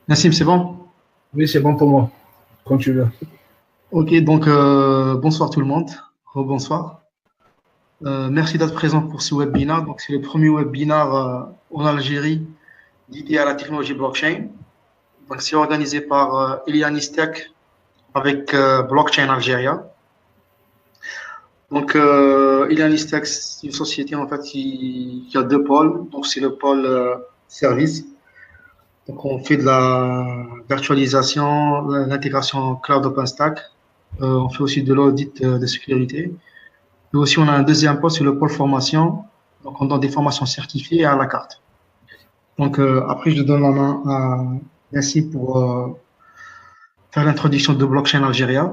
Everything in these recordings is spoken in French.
Nassim, c'est bon? Oui, c'est bon pour moi, quand tu veux. Ok, donc bonsoir tout le monde. Rebonsoir. Merci d'être présent pour ce webinaire. Donc, c'est le premier webinaire en Algérie dédié à la technologie blockchain. Donc, c'est organisé par Elianis Tech avec Blockchain Algéria. Donc, Elianis Tech, c'est une société en fait qui a deux pôles. Donc, c'est le pôle service. Donc, on fait de la virtualisation, l'intégration cloud OpenStack. On fait aussi de l'audit de sécurité. Et aussi, on a un deuxième pôle, c'est le pôle formation. Donc, on donne des formations certifiées à la carte. Donc, après, je donne la main à Nassim pour faire l'introduction de Blockchain Algéria.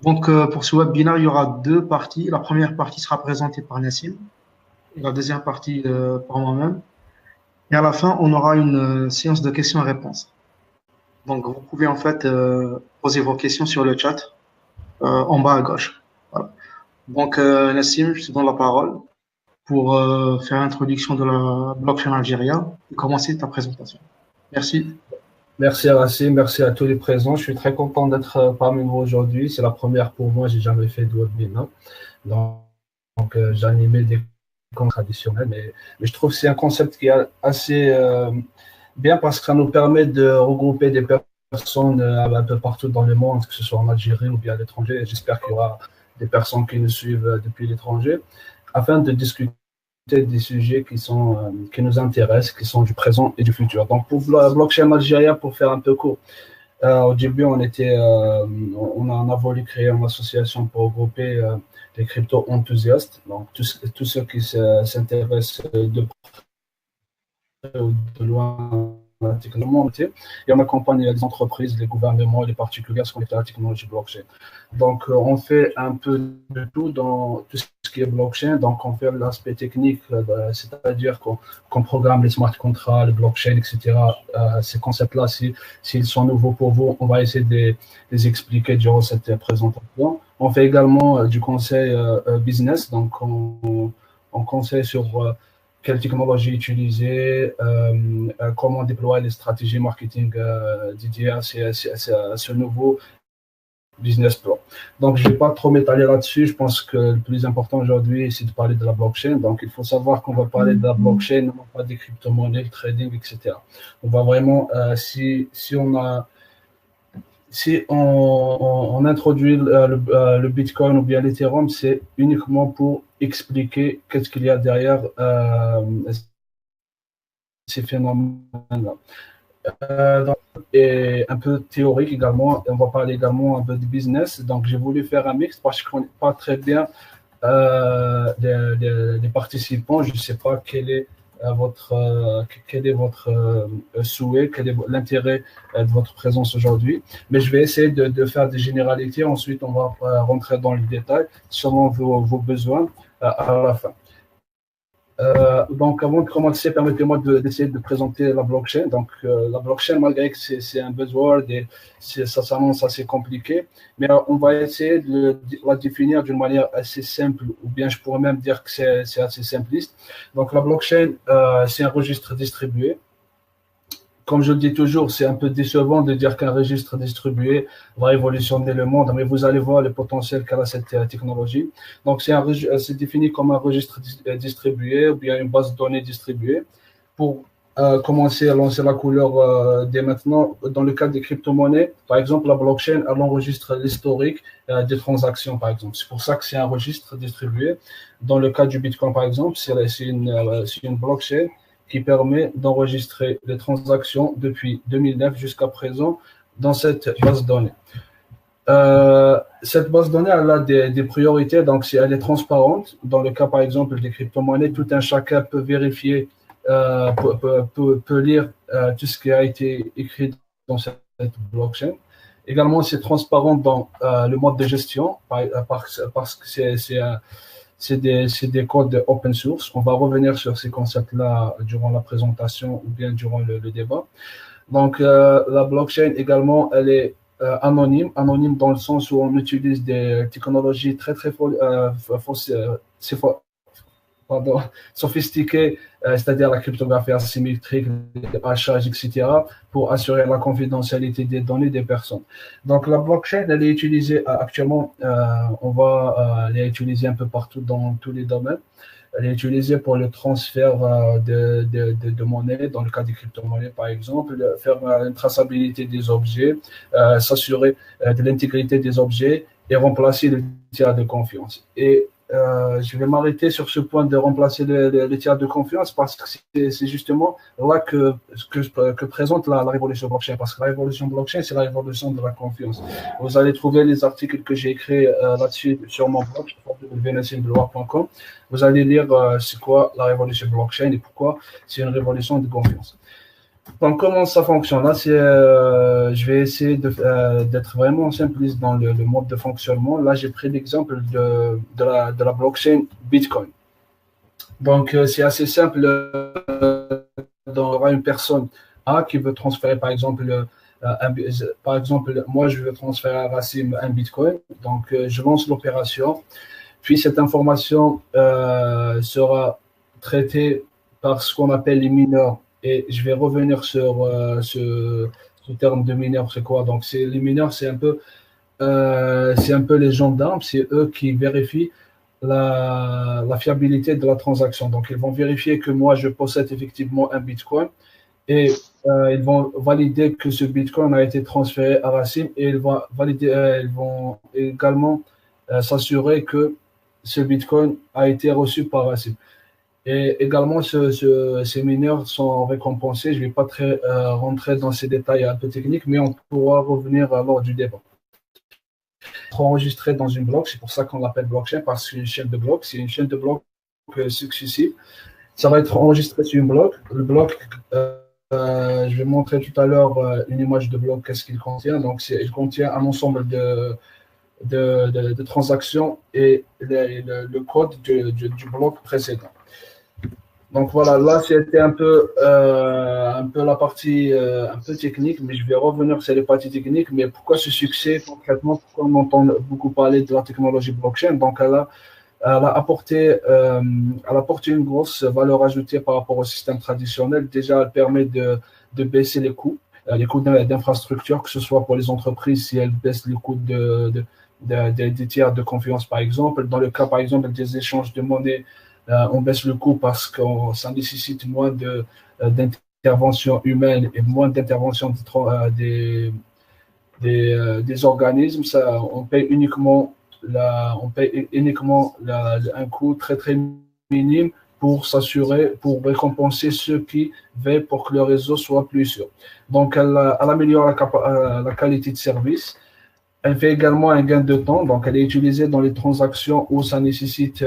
Donc, pour ce webinaire, il y aura deux parties. La première partie sera présentée par Nassim et la deuxième partie par moi-même. Et à la fin, on aura une séance de questions-réponses. Donc, vous pouvez en fait poser vos questions sur le chat en bas à gauche. Voilà. Donc, Nassim, je te donne la parole pour faire l'introduction de la blockchain Algéria et commencer ta présentation. Merci. Merci à Racine, merci à tous les présents. Je suis très content d'être parmi vous aujourd'hui. C'est la première pour moi, j'ai jamais fait de webinaire. Donc, j'ai animé des comptes traditionnels, mais je trouve que c'est un concept qui est assez bien parce que ça nous permet de regrouper des personnes un peu partout dans le monde, que ce soit en Algérie ou bien à l'étranger. J'espère qu'il y aura des personnes qui nous suivent depuis l'étranger, afin de discuter des sujets qui nous intéressent, qui sont du présent et du futur. Donc, pour Blockchain Algérie, pour faire un peu court, au début, on a voulu créer une association pour regrouper les crypto-enthousiastes, donc tous ceux qui s'intéressent de près ou de loin à la technologie, et on accompagne les entreprises, les gouvernements et les particuliers à se connecter à la technologie blockchain. Donc, on fait un peu de tout dans tout ce qui est blockchain. Donc, on fait l'aspect technique, c'est-à-dire qu'on programme les smart contracts, les blockchain, etc. Ces concepts-là, s'ils sont nouveaux pour vous, on va essayer de les expliquer durant cette présentation. On fait également du conseil business. Donc, on conseille sur quelle technologie utiliser, comment déployer les stratégies marketing dédiées à ce nouveau business plan. Donc, je ne vais pas trop m'étaler là-dessus. Je pense que le plus important aujourd'hui, c'est de parler de la blockchain. Donc, il faut savoir qu'on va parler de la blockchain, non pas des crypto-monnaies, le trading, etc. On va vraiment, si on introduit le Bitcoin ou bien l'Ethereum, c'est uniquement pour expliquer qu'est-ce qu'il y a derrière ces phénomènes-là. Et un peu théorique également, on va parler également un peu de business. Donc, j'ai voulu faire un mix parce que je ne connais pas très bien les participants. Je ne sais pas quel est votre souhait, quel est l'intérêt de votre présence aujourd'hui. Mais je vais essayer de faire des généralités. Ensuite, on va rentrer dans le détail selon vos besoins à la fin. Donc, avant de commencer, permettez-moi d'essayer de présenter la blockchain. Donc, la blockchain, malgré que c'est un buzzword et ça s'annonce assez compliqué, mais on va essayer de la définir d'une manière assez simple, ou bien je pourrais même dire que c'est assez simpliste. Donc, la blockchain, c'est un registre distribué. Comme je le dis toujours, c'est un peu décevant de dire qu'un registre distribué va révolutionner le monde, mais vous allez voir le potentiel qu'a cette technologie. Donc, c'est défini comme un registre distribué ou bien une base de données distribuée. Pour commencer à lancer la couleur dès maintenant, dans le cas des crypto-monnaies, par exemple, la blockchain, elle enregistre l'historique des transactions, par exemple. C'est pour ça que c'est un registre distribué. Dans le cas du Bitcoin, par exemple, c'est une blockchain qui permet d'enregistrer les transactions depuis 2009 jusqu'à présent dans cette base de données. Cette base de données, elle a des priorités, donc si elle est transparente, dans le cas par exemple des crypto-monnaies, tout un chacun peut vérifier, peut lire tout ce qui a été écrit dans cette blockchain. Également, c'est transparent dans le mode de gestion, parce que c'est des codes open source. On va revenir sur ces concepts-là durant la présentation ou bien durant le débat. Donc, la blockchain également, elle est anonyme dans le sens où on utilise des technologies très, très pardon, sophistiquées, c'est-à-dire la cryptographie asymétrique, le hachage, etc., pour assurer la confidentialité des données des personnes. Donc, la blockchain, elle est utilisée actuellement, on va l'utiliser un peu partout dans tous les domaines. Elle est utilisée pour le transfert de monnaie, dans le cas des crypto-monnaies par exemple, faire une traçabilité des objets, s'assurer de l'intégrité des objets et remplacer le tiers de confiance. Et je vais m'arrêter sur ce point de remplacer le tiers de confiance parce que c'est justement là que présente la révolution blockchain. Parce que la révolution blockchain, c'est la révolution de la confiance. Vous allez trouver les articles que j'ai écrits là-dessus sur mon blog, www.nassimdeloire.com. Vous allez lire c'est quoi la révolution blockchain et pourquoi c'est une révolution de confiance. Donc, comment ça fonctionne? Là, je vais essayer d'être vraiment simpliste dans le mode de fonctionnement. Là, j'ai pris l'exemple de la blockchain Bitcoin. Donc, c'est assez simple. Il y aura une personne A qui veut transférer, par exemple, moi, je veux transférer à Rassim un Bitcoin. Donc, je lance l'opération. Puis, cette information sera traitée par ce qu'on appelle les mineurs. Et je vais revenir sur ce terme de mineur, c'est quoi? Donc, les mineurs, c'est un peu les gendarmes, c'est eux qui vérifient la fiabilité de la transaction. Donc, ils vont vérifier que moi, je possède effectivement un Bitcoin et ils vont valider que ce Bitcoin a été transféré à Rassim et ils vont également s'assurer que ce Bitcoin a été reçu par Rassim. Et également, ces mineurs sont récompensés. Je ne vais pas rentrer dans ces détails un peu techniques, mais on pourra revenir lors du débat. Enregistré dans une bloc, c'est pour ça qu'on l'appelle blockchain, parce que c'est une chaîne de blocs. C'est une chaîne de blocs successive. Ça va être enregistré sur une bloc. Le bloc, je vais montrer tout à l'heure une image de bloc, qu'est-ce qu'il contient. Donc, il contient un ensemble de transactions et le code du bloc précédent. Donc voilà, là c'était un peu la partie un peu technique, mais je vais revenir sur les parties techniques. Mais pourquoi ce succès concrètement? Pourquoi on entend beaucoup parler de la technologie blockchain? Donc elle a apporté une grosse valeur ajoutée par rapport au système traditionnel. Déjà, elle permet de baisser les coûts d'infrastructure, que ce soit pour les entreprises si elles baissent les coûts des tiers de confiance par exemple. Dans le cas par exemple des échanges de monnaie, on baisse le coût parce que ça nécessite moins d'intervention humaine et moins d'intervention des organismes. On paye uniquement un coût très très minime pour récompenser ceux qui veillent pour que le réseau soit plus sûr. Donc, elle améliore la qualité de service. Elle fait également un gain de temps. Donc, elle est utilisée dans les transactions où ça nécessite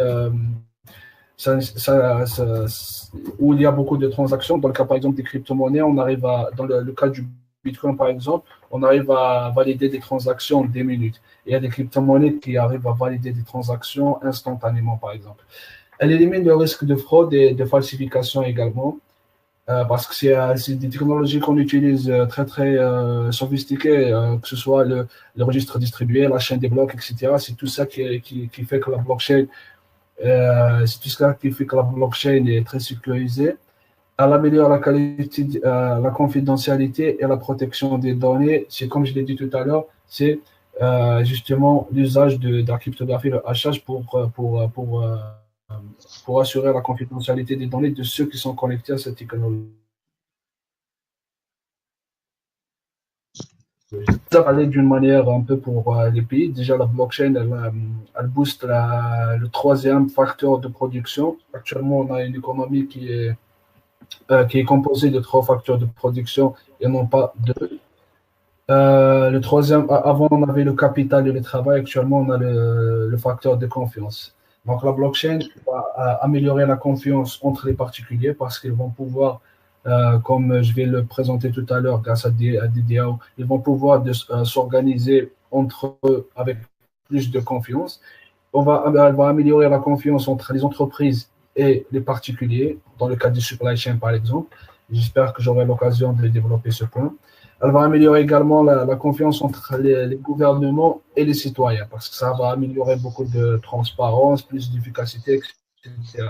où il y a beaucoup de transactions. Dans le cas, par exemple, des crypto-monnaies, dans le cas du Bitcoin, par exemple, on arrive à valider des transactions en 10 minutes. Et il y a des crypto-monnaies qui arrivent à valider des transactions instantanément, par exemple. Elle élimine le risque de fraude et de falsification également, parce que c'est des technologies qu'on utilise très, très sophistiquées, que ce soit le registre distribué, la chaîne des blocs, etc. C'est tout ça qui fait que la blockchain c'est tout ça qui fait que la blockchain est très sécurisée. Elle améliore la qualité, la confidentialité et la protection des données. C'est comme je l'ai dit tout à l'heure, c'est justement l'usage de la cryptographie, le hachage pour assurer la confidentialité des données de ceux qui sont connectés à cette technologie. Ça va aller d'une manière un peu pour les pays. Déjà, la blockchain, elle booste le troisième facteur de production. Actuellement, on a une économie qui est composée de 3 facteurs de production et non pas 2. Le troisième, avant, on avait le capital et le travail. Actuellement, on a le facteur de confiance. Donc, la blockchain va améliorer la confiance entre les particuliers parce qu'ils vont pouvoir comme je vais le présenter tout à l'heure grâce à des DAO, ils vont pouvoir s'organiser entre eux avec plus de confiance elle va améliorer la confiance entre les entreprises et les particuliers, dans le cas du supply chain par exemple. J'espère que j'aurai l'occasion de développer ce point. Elle va améliorer également la confiance entre les gouvernements et les citoyens, parce que ça va améliorer beaucoup de transparence, plus d'efficacité, etc.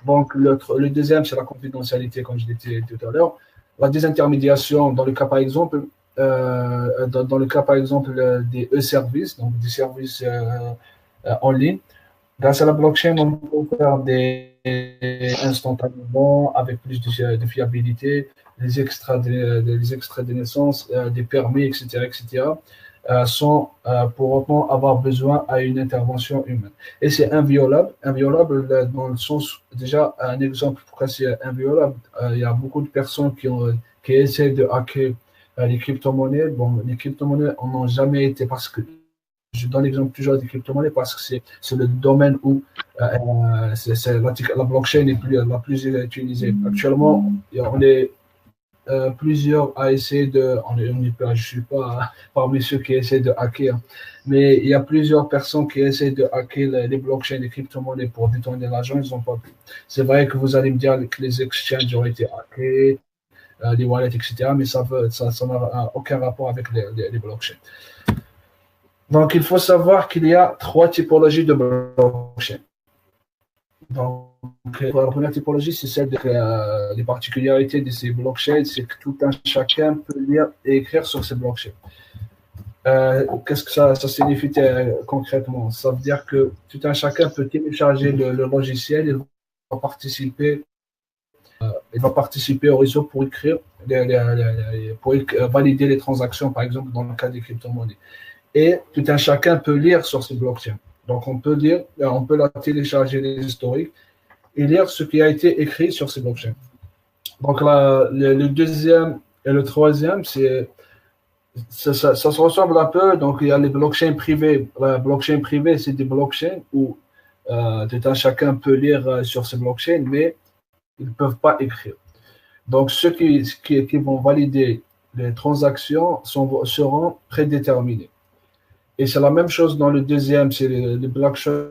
Donc, le deuxième, c'est la confidentialité, comme je l'ai dit tout à l'heure. La désintermédiation, dans le cas, par exemple, dans le cas, par exemple, des e-services, donc des services en ligne. Grâce à la blockchain, on peut faire des instantanément avec plus de fiabilité, les extraits de naissance, des permis, etc., etc., sans pour autant avoir besoin à une intervention humaine. Et c'est inviolable dans le sens, déjà, un exemple pourquoi c'est inviolable. Il y a beaucoup de personnes qui essaient de hacker les crypto-monnaies. Bon, les crypto-monnaies n'ont jamais été, parce que je donne l'exemple toujours des crypto-monnaies parce que c'est le domaine où la blockchain est la plus utilisée. Actuellement, on est plusieurs à essayer je ne suis pas parmi ceux qui essaient de hacker, mais il y a plusieurs personnes qui essaient de hacker les blockchains, les crypto-monnaies pour détourner l'argent, ils n'ont pas pu. C'est vrai que vous allez me dire que les exchanges ont été hackés, les wallets, etc., mais ça n'a aucun rapport avec les blockchains. Donc, il faut savoir qu'il y a 3 typologies de blockchain. Donc, la première typologie, c'est celle des particularités de ces blockchains, c'est que tout un chacun peut lire et écrire sur ces blockchains. Qu'est-ce que ça signifie concrètement? Ça veut dire que tout un chacun peut télécharger le logiciel, il va participer au réseau pour écrire, pour valider les transactions, par exemple, dans le cas des crypto-monnaies. Et tout un chacun peut lire sur ces blockchains. Donc, on peut la télécharger les historiques et lire ce qui a été écrit sur ces blockchains. Donc, le deuxième et le troisième, ça se ressemble un peu. Donc, il y a les blockchains privés. La blockchain privée, c'est des blockchains où tout un chacun peut lire sur ces blockchains, mais ils ne peuvent pas écrire. Donc, ceux qui vont valider les transactions seront prédéterminés. Et c'est la même chose dans le deuxième, c'est le blockchain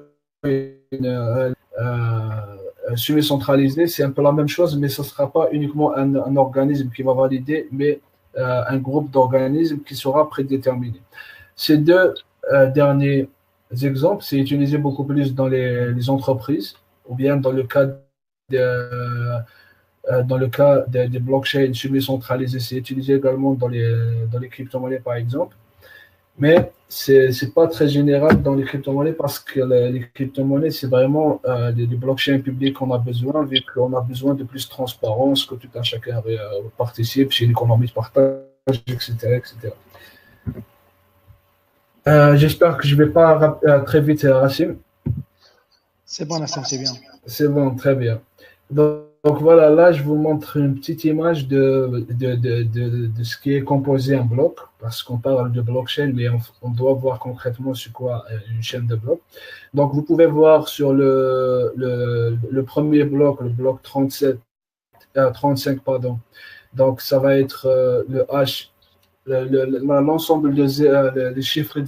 semi-centralisé, c'est un peu la même chose, mais ce ne sera pas uniquement un organisme qui va valider, mais un groupe d'organismes qui sera prédéterminé. Ces deux derniers exemples, c'est utilisé beaucoup plus dans les entreprises, ou bien dans le cas des blockchains semi-centralisés, c'est utilisé également dans les crypto-monnaies, par exemple. Mais ce n'est pas très général dans les crypto-monnaies parce que les crypto-monnaies, c'est vraiment des blockchains publics qu'on a besoin, vu qu'on a besoin de plus de transparence, que tout un chacun participe, c'est une économie de partage, etc. etc. J'espère que je ne vais pas très vite, Racine. C'est bon, Nassim, c'est bien. C'est bon, très bien. Donc voilà, là, je vous montre une petite image de ce qui est composé en bloc, parce qu'on parle de blockchain, mais on doit voir concrètement sur quoi une chaîne de blocs. Donc, vous pouvez voir sur le premier bloc, le bloc 35, pardon. Donc, ça va être le H, l'ensemble des chiffres de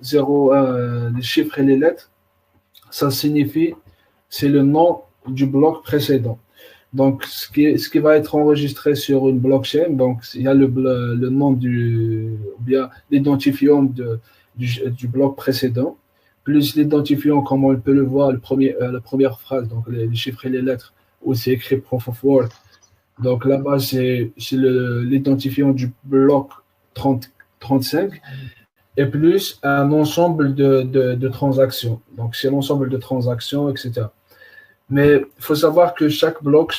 0, 1, les chiffres et les lettres. Ça signifie, c'est le nom du bloc précédent. Donc, ce qui va être enregistré sur une blockchain, donc il y a le nom ou bien l'identifiant du bloc précédent, plus l'identifiant, comme on peut le voir, la première phrase, donc les chiffres et les lettres, où c'est écrit proof of work. Donc là-bas, c'est l'identifiant du bloc 35, et plus un ensemble de transactions. Donc, c'est l'ensemble de transactions, etc. Mais il faut savoir que chaque bloc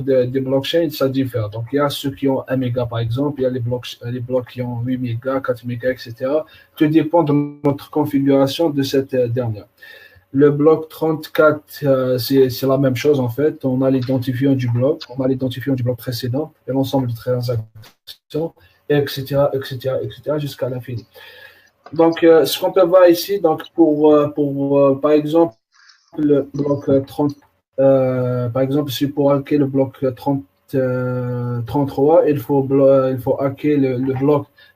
des blockchains, ça diffère. Donc, il y a ceux qui ont 1 méga, par exemple, il y a les blocs qui ont 8 mégas, 4 mégas, etc. Tout dépend de notre configuration de cette dernière. Le bloc 34, c'est la même chose, en fait. On a l'identifiant du bloc, précédent et l'ensemble de transactions, etc., etc., etc., jusqu'à l'infini. Donc, ce qu'on peut voir ici, donc par exemple, le bloc 30, par exemple, si pour hacker le bloc 33, il faut hacker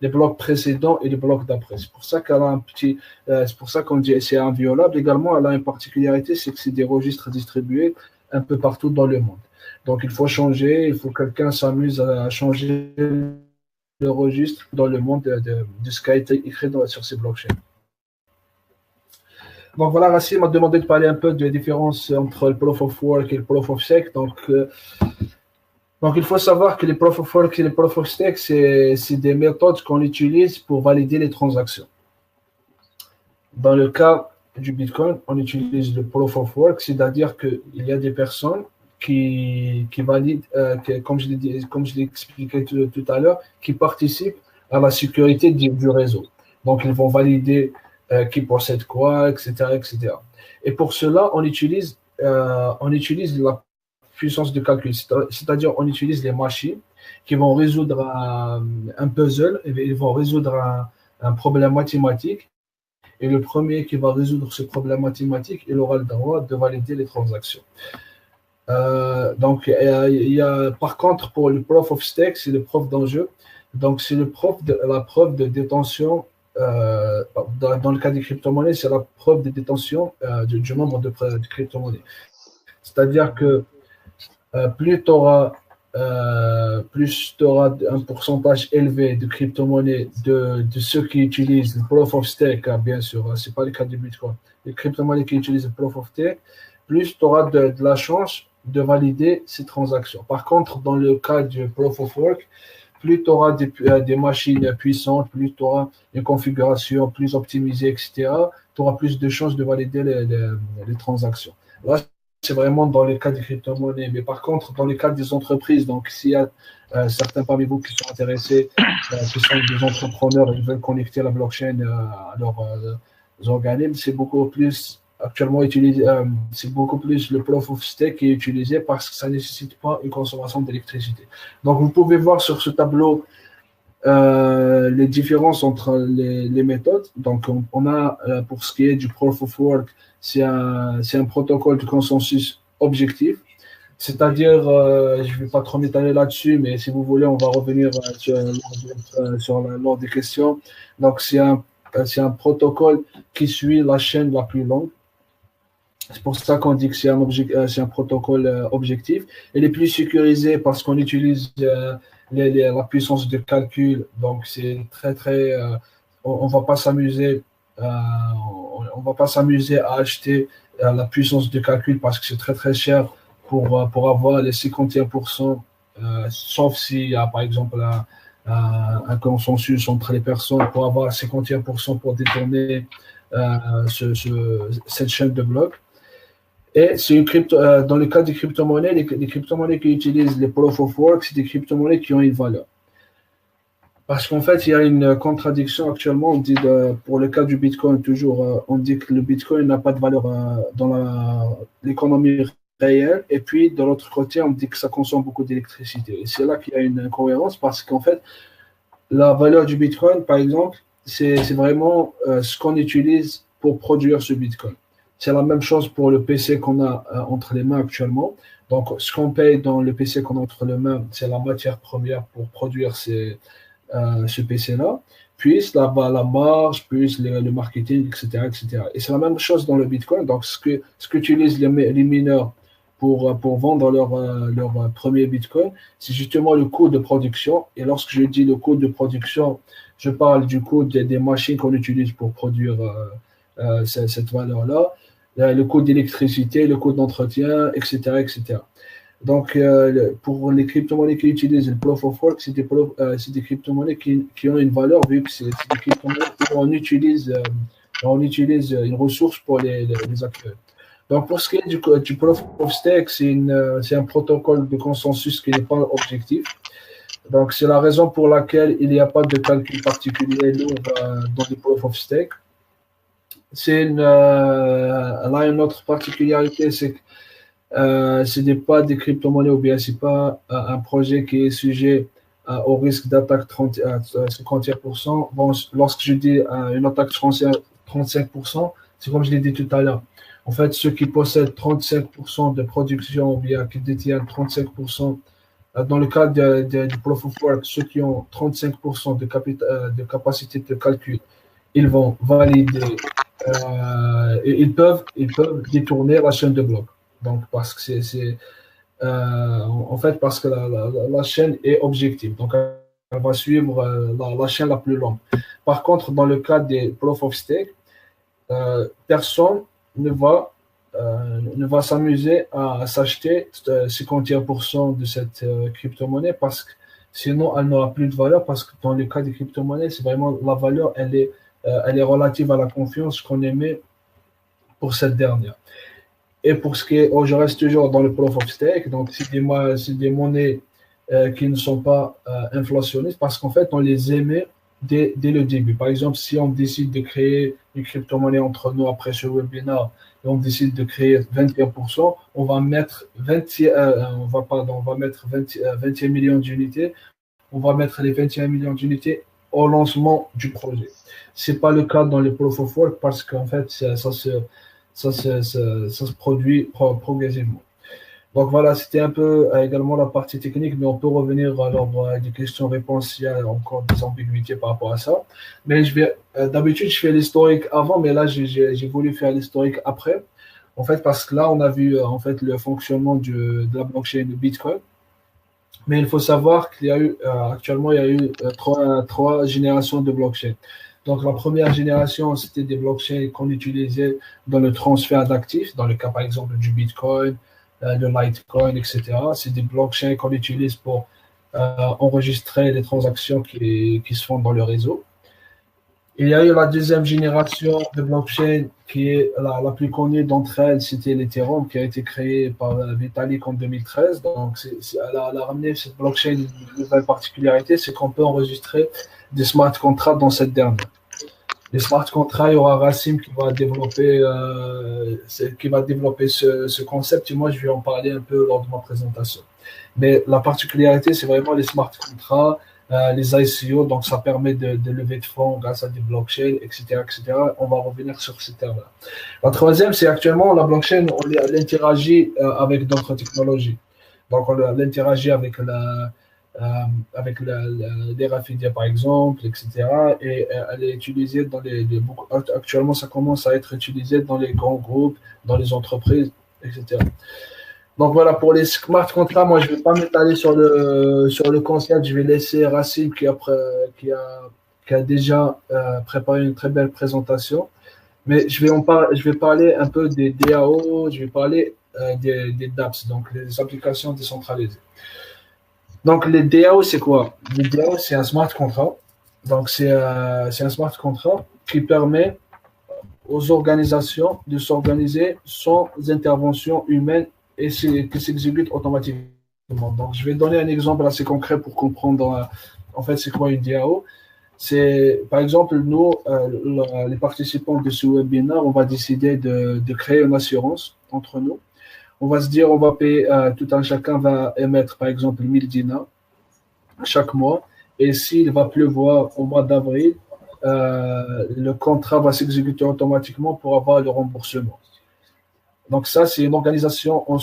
les blocs précédents et les blocs d'après. C'est pour ça qu'elle a c'est pour ça qu'on dit c'est inviolable. Également, elle a une particularité, c'est que c'est des registres distribués un peu partout dans le monde. Donc, il faut changer, il faut que quelqu'un s'amuse à changer le registre dans le monde de ce qui a été écrit sur ces blockchains. Donc voilà, Racine m'a demandé de parler un peu de la différence entre le Proof of Work et le Proof of Stake. Donc il faut savoir que les Proof of Work et les Proof of Stake, c'est des méthodes qu'on utilise pour valider les transactions. Dans le cas du Bitcoin, on utilise le Proof of Work, c'est-à-dire qu'il y a des personnes qui valident, comme je l'ai expliqué tout à l'heure, qui participent à la sécurité du réseau. Donc ils vont valider qui possède quoi, etc., etc. Et pour cela, on utilise la puissance de calcul, c'est-à-dire on utilise les machines qui vont résoudre un puzzle, et ils vont résoudre un problème mathématique, et le premier qui va résoudre ce problème mathématique, il aura le droit de valider les transactions. Donc, il y a, par contre, pour le Proof of Stake, c'est le preuve d'enjeu. Donc, c'est la preuve de détention. Dans le cas des crypto-monnaies, c'est la preuve de détention du nombre de crypto-monnaies. C'est-à-dire que plus tu auras un pourcentage élevé de crypto-monnaies de ceux qui utilisent le Proof of Stake, bien sûr, ce n'est pas le cas du Bitcoin, les crypto-monnaies qui utilisent le Proof of Stake, plus tu auras de la chance de valider ces transactions. Par contre, dans le cas du Proof of Work, plus tu auras des machines puissantes, plus tu auras une configuration plus optimisée, etc., tu auras plus de chances de valider les transactions. Là, c'est vraiment dans le cas des crypto-monnaies. Mais par contre, dans le cas des entreprises, donc s'il y a certains parmi vous qui sont intéressés, qui sont des entrepreneurs et qui veulent connecter la blockchain à leurs organismes, c'est beaucoup plus actuellement utilisé, c'est beaucoup plus le Proof of Stake qui est utilisé parce que ça ne nécessite pas une consommation d'électricité. Donc, vous pouvez voir sur ce tableau les différences entre les méthodes. Donc, on a, pour ce qui est du Proof of Work, c'est un protocole de consensus objectif. C'est-à-dire, je ne vais pas trop m'étaler là-dessus, mais si vous voulez, on va revenir lors des questions. Donc, c'est un protocole qui suit la chaîne la plus longue. C'est pour ça qu'on dit que c'est un protocole objectif. Il est plus sécurisé parce qu'on utilise la puissance de calcul. Donc, c'est très. On ne va pas s'amuser. On va pas s'amuser à acheter la puissance de calcul parce que c'est très cher pour avoir les 51%, sauf s'il y a par exemple un consensus entre les personnes pour avoir 51% pour détourner cette chaîne de blocs. Et c'est dans le cas des crypto-monnaies, les crypto-monnaies qui utilisent les Proof of Work, c'est des crypto-monnaies qui ont une valeur. Parce qu'en fait, il y a une contradiction actuellement. On dit pour le cas du Bitcoin, toujours, on dit que le Bitcoin n'a pas de valeur dans l'économie réelle. Et puis, de l'autre côté, on dit que ça consomme beaucoup d'électricité. Et c'est là qu'il y a une incohérence parce qu'en fait, la valeur du Bitcoin, par exemple, c'est vraiment ce qu'on utilise pour produire ce Bitcoin. C'est la même chose pour le PC qu'on a entre les mains actuellement. Donc, ce qu'on paye dans le PC qu'on a entre les mains, c'est la matière première pour produire ce PC-là, puis la marge, puis le marketing, etc., etc. Et c'est la même chose dans le Bitcoin. Donc, ce qu'utilisent les mineurs pour vendre leur premier Bitcoin, c'est justement le coût de production. Et lorsque je dis le coût de production, je parle du coût des machines qu'on utilise pour produire cette valeur-là, le coût d'électricité, le coût d'entretien, etc., etc. Donc, pour les crypto-monnaies qui utilisent le Proof of Work, c'est des crypto-monnaies qui ont une valeur, vu que c'est des crypto-monnaies où on utilise une ressource pour les acquérir. Donc, pour ce qui est du Proof of Stake, c'est un protocole de consensus qui n'est pas objectif. Donc, c'est la raison pour laquelle il n'y a pas de calcul particulier lourd dans le Proof of Stake. Là, une autre particularité, c'est que ce n'est pas des crypto-monnaies ou bien ce n'est pas un projet qui est sujet au risque d'attaque 51%. Bon, lorsque je dis une attaque 35%, c'est comme je l'ai dit tout à l'heure. En fait, ceux qui possèdent 35% de production ou bien qui détiennent 35% Dans le cas du Proof of Work, ceux qui ont 35% de capacité de calcul, ils vont valider, et ils peuvent détourner la chaîne de blocs. Donc, parce que en fait, parce que la chaîne est objective. Donc, elle va suivre la chaîne la plus longue. Par contre, dans le cas des Proof of Stake, personne ne va s'amuser à s'acheter 51% de cette crypto-monnaie parce que sinon elle n'aura plus de valeur parce que dans le cas des crypto-monnaies, c'est vraiment la valeur, elle est relative à la confiance qu'on émet pour cette dernière. Et pour ce qui est, je reste toujours dans le proof of stake, donc c'est des monnaies qui ne sont pas inflationnistes parce qu'en fait on les émet dès le début. Par exemple, si on décide de créer une crypto-monnaie entre nous après ce webinaire et on décide de créer 21%, on va mettre 21 millions d'unités. On va mettre les 21 millions d'unités au lancement du projet. C'est pas le cas dans les proof of work parce qu'en fait ça se produit progressivement. Donc voilà, c'était un peu également la partie technique, mais on peut revenir alors à des questions-réponses s'il y a encore des ambiguïtés par rapport à ça. Mais d'habitude, je fais l'historique avant, mais là, j'ai voulu faire l'historique après. En fait, parce que là, on a vu en fait le fonctionnement de la blockchain de Bitcoin. Mais il faut savoir qu'il y a eu, actuellement, il y a eu trois générations de blockchain. Donc, la première génération, c'était des blockchains qu'on utilisait dans le transfert d'actifs, dans le cas, par exemple, du Bitcoin, de Litecoin, etc. C'est des blockchains qu'on utilise pour enregistrer les transactions qui se font dans le réseau. Il y a eu la deuxième génération de blockchain qui est la plus connue d'entre elles, c'était l'Ethereum qui a été créé par Vitalik en 2013. Donc, elle a ramené cette blockchain une nouvelle particularité, c'est qu'on peut enregistrer des smart contracts dans cette dernière. Les smart contracts, il y aura Rassim qui va développer ce concept et moi je vais en parler un peu lors de ma présentation. Mais la particularité, c'est vraiment les smart contracts, les ICO, donc ça permet de lever de fonds grâce à des blockchains, etc., etc. On va revenir sur ces termes-là. La troisième, c'est actuellement la blockchain, elle interagit avec d'autres technologies. Donc on interagit avec les RFID par exemple, etc. Et elle est utilisée actuellement, ça commence à être utilisé dans les grands groupes, dans les entreprises, etc. Donc voilà, pour les smart contracts, moi je ne vais pas m'étaler sur le concept, je vais laisser Racine qui a déjà préparé une très belle présentation. Mais je vais parler un peu des DAO, je vais parler des dApps, donc les applications décentralisées. Donc, les DAO, c'est quoi? Les DAO, c'est un smart contract. Donc, c'est un smart contract qui permet aux organisations de s'organiser sans intervention humaine et qui s'exécute automatiquement. Donc, je vais donner un exemple assez concret pour comprendre en fait c'est quoi une DAO. C'est, par exemple, nous, les participants de ce webinaire, on va décider de créer une assurance entre nous. On va se dire, on va payer, tout un chacun va émettre, par exemple, 1000 dinars chaque mois. Et s'il va pleuvoir au mois d'avril, le contrat va s'exécuter automatiquement pour avoir le remboursement. Donc ça, c'est une organisation, on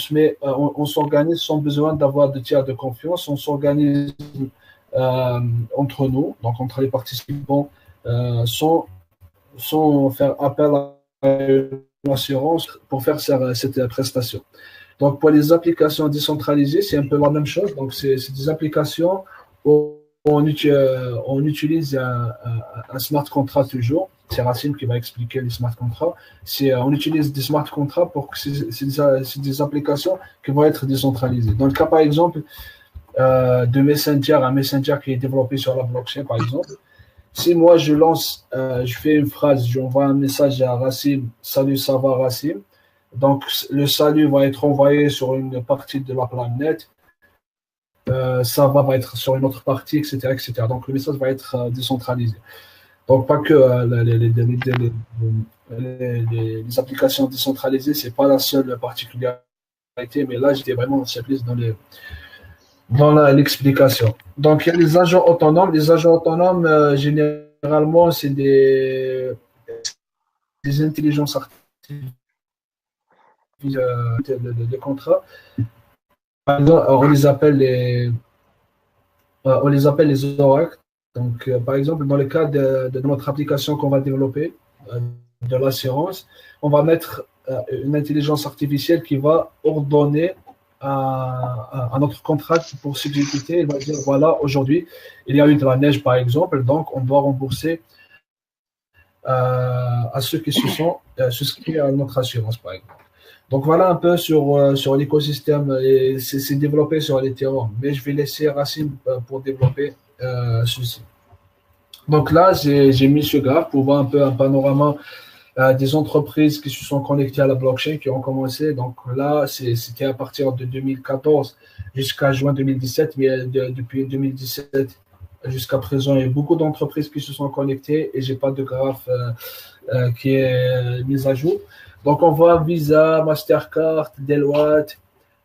s'organise sans besoin d'avoir de tiers de confiance, on s'organise entre nous, donc entre les participants, sans faire appel à une assurance pour faire cette prestation. Donc, pour les applications décentralisées, c'est un peu la même chose. Donc, c'est des applications où on utilise un smart contract toujours. C'est Racine qui va expliquer les smart contracts. On utilise des smart contracts pour que c'est des applications qui vont être décentralisées. Dans le cas, par exemple, de Messenger, un Messenger qui est développé sur la blockchain, par exemple, si moi je fais une phrase, j'envoie un message à Racine, salut, ça va Racine. Donc, le salut va être envoyé sur une partie de la planète. Ça va être sur une autre partie, etc., etc. Donc, le message va être décentralisé. Donc, pas que les applications décentralisées, ce n'est pas la seule particularité, mais là, j'étais vraiment plus dans l'explication. Donc, il y a les agents autonomes. Les agents autonomes, généralement, c'est des intelligences artificielles. De contrat par exemple, on les appelle les oracles. Donc, par exemple, dans le cas de notre application qu'on va développer, de l'assurance, on va mettre une intelligence artificielle qui va ordonner à notre contrat pour s'exécuter. Il va dire, voilà, aujourd'hui, il y a eu de la neige, par exemple, donc on doit rembourser à ceux qui se sont souscrits à notre assurance, par exemple. Donc voilà un peu sur l'écosystème, et c'est développé sur l'Ethereum, mais je vais laisser Racine pour développer ceci. Donc là, j'ai mis ce graphe pour voir un peu un panorama des entreprises qui se sont connectées à la blockchain, qui ont commencé. Donc là, c'était à partir de 2014 jusqu'à juin 2017, mais depuis 2017 jusqu'à présent, il y a beaucoup d'entreprises qui se sont connectées et j'ai pas de graphe qui est mis à jour. Donc on voit Visa, Mastercard, Deloitte,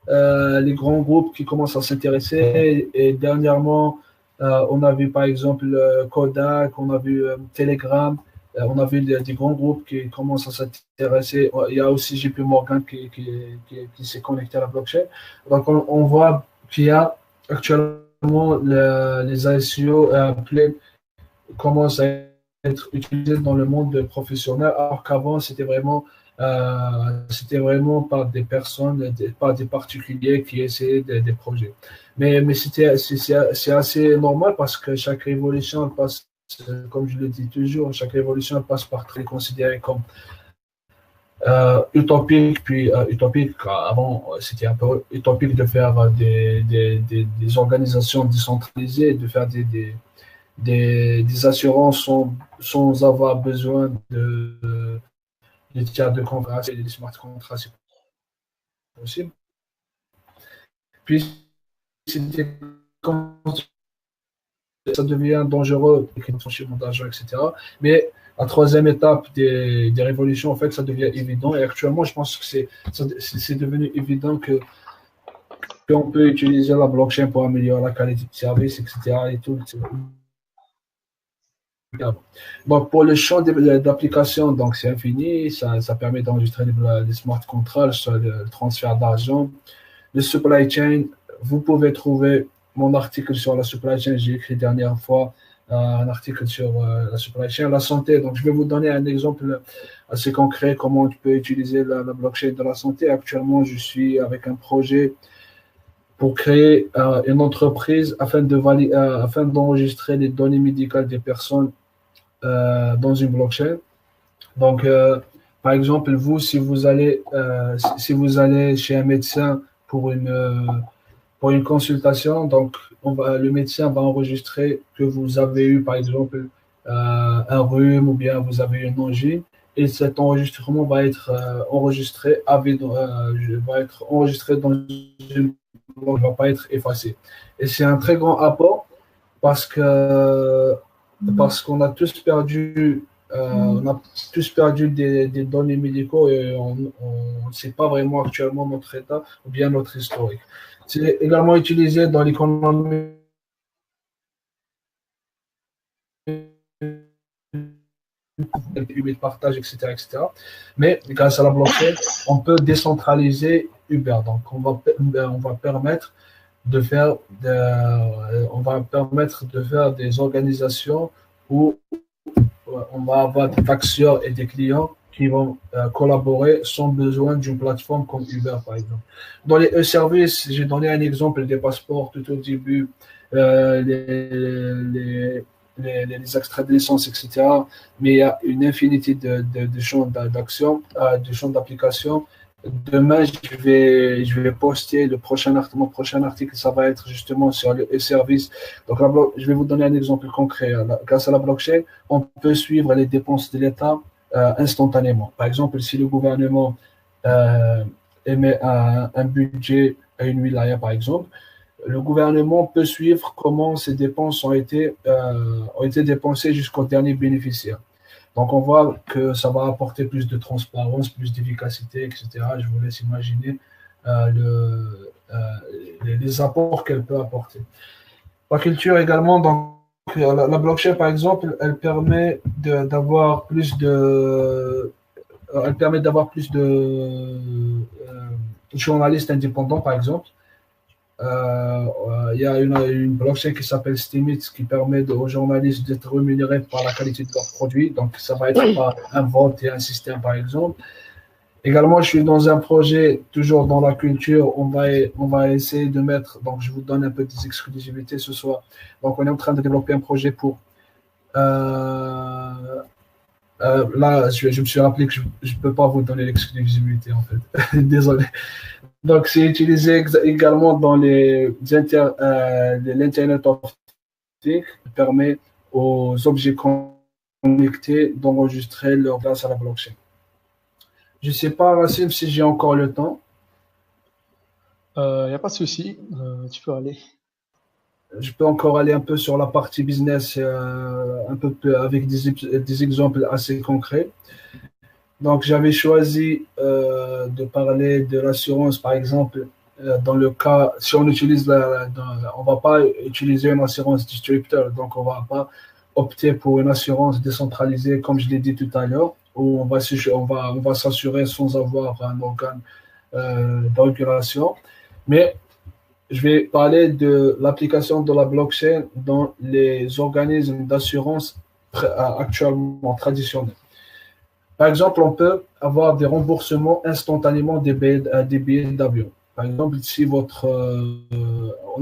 les grands groupes qui commencent à s'intéresser. Et dernièrement, on a vu par exemple Kodak, on a vu Telegram, on a vu des grands groupes qui commencent à s'intéresser. Il y a aussi JP Morgan qui s'est connecté à la blockchain. Donc on voit qu'il y a actuellement les ICO commencent à être utilisés dans le monde professionnel, alors qu'avant c'était vraiment par des personnes, par des particuliers qui essayaient des projets. Mais c'est assez normal parce que chaque révolution passe, comme je le dis toujours, chaque révolution passe par très considéré comme utopique, puis utopique. Avant, c'était un peu utopique de faire des organisations décentralisées, de faire des assurances sans avoir besoin des tiers de contrats et des smart contracts, c'est possible. Puis, ça devient dangereux, les blanchiment d'argent, etc. Mais la troisième étape des révolutions, en fait, ça devient évident. Et actuellement, je pense que c'est devenu évident qu'on peut utiliser la blockchain pour améliorer la qualité de service, etc. Et tout. Donc, pour le champ d'application, donc c'est infini. Ça permet d'enregistrer les smart contracts, le transfert d'argent, le supply chain. Vous pouvez trouver mon article sur la supply chain. J'ai écrit la dernière fois un article sur la supply chain, la santé. Donc, je vais vous donner un exemple assez concret comment tu peux utiliser la blockchain de la santé. Actuellement, je suis avec un projet pour créer une entreprise afin d'enregistrer les données médicales des personnes dans une blockchain. Donc, par exemple, vous, si vous allez chez un médecin pour une consultation, donc le médecin va enregistrer que vous avez eu, par exemple, un rhume ou bien vous avez une angine, et cet enregistrement va être enregistré dans une blockchain, ne va pas être effacé. Et c'est un très grand apport parce qu'on a tous perdu des données médicaux et on ne sait pas vraiment actuellement notre état ou bien notre historique. C'est également utilisé dans l'économie de partage, etc., etc. Mais grâce à la blockchain, on peut décentraliser Uber. Donc, on va permettre de faire des organisations où on va avoir des acteurs et des clients qui vont collaborer sans besoin d'une plateforme comme Uber, par exemple. Dans les e-services, j'ai donné un exemple des passeports tout au début, les extraits de licence, etc. Mais il y a une infinité de champs d'action, de champs d'application. Demain, je vais poster mon prochain article, ça va être justement sur les services. Donc, je vais vous donner un exemple concret. Grâce à la blockchain, on peut suivre les dépenses de l'État instantanément. Par exemple, si le gouvernement émet un budget à une wilaya, par exemple, le gouvernement peut suivre comment ces dépenses ont été dépensées jusqu'au dernier bénéficiaire. Donc, on voit que ça va apporter plus de transparence, plus d'efficacité, etc. Je vous laisse imaginer les apports qu'elle peut apporter. La culture également, donc, la blockchain, par exemple, elle permet d'avoir plus de journalistes indépendants, par exemple. Il y a une blockchain qui s'appelle Steemit qui permet aux journalistes d'être rémunérés par la qualité de leurs produits. Donc, ça va être par un vote et un système, par exemple. Également, je suis dans un projet, toujours dans la culture, on va essayer de mettre, donc je vous donne un peu des exclusivités ce soir. Donc, on est en train de développer un projet pour, là, je me suis rappelé que je ne peux pas vous donner l'exclusivité, en fait. Désolé. Donc, c'est utilisé également dans l'Internet of Things, qui permet aux objets connectés d'enregistrer leur grâce à la blockchain. Je ne sais pas, Racine, si j'ai encore le temps. Il n'y a pas de souci, tu peux aller. Je peux encore aller un peu sur la partie business, un peu avec des exemples assez concrets. Donc, j'avais choisi de parler de l'assurance, par exemple, dans le cas, si on utilise on va pas utiliser une assurance distributeur, donc on va pas opter pour une assurance décentralisée, comme je l'ai dit tout à l'heure, où on va s'assurer sans avoir un organe de régulation. Mais je vais parler de l'application de la blockchain dans les organismes d'assurance actuellement traditionnels. Par exemple, on peut avoir des remboursements instantanément des billets d'avion. Par exemple, si on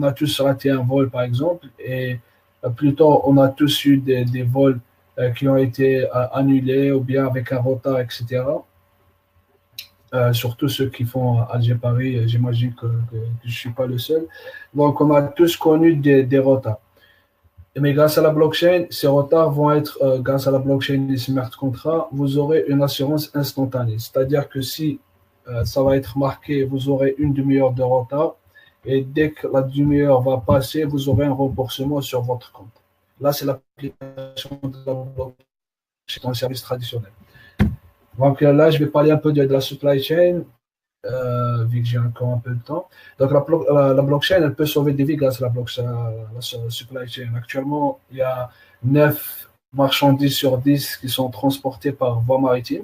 a tous raté un vol, par exemple, et plutôt on a tous eu des vols qui ont été annulés ou bien avec un retard, etc. Surtout ceux qui font Alger-Paris, j'imagine que je ne suis pas le seul. Donc, on a tous connu des retards. Mais grâce à la blockchain, ces retards vont être, grâce à la blockchain des smart contracts, vous aurez une assurance instantanée. C'est-à-dire que si ça va être marqué, vous aurez une demi-heure de retard, et dès que la demi-heure va passer, vous aurez un remboursement sur votre compte. Là, c'est l'application de la blockchain dans le service traditionnel. Donc là, je vais parler un peu de la supply chain, vu que j'ai encore un peu de temps. Donc la blockchain, elle peut sauver des vies grâce à la supply chain. Actuellement, il y a 9 marchandises sur 10 qui sont transportées par voie maritime.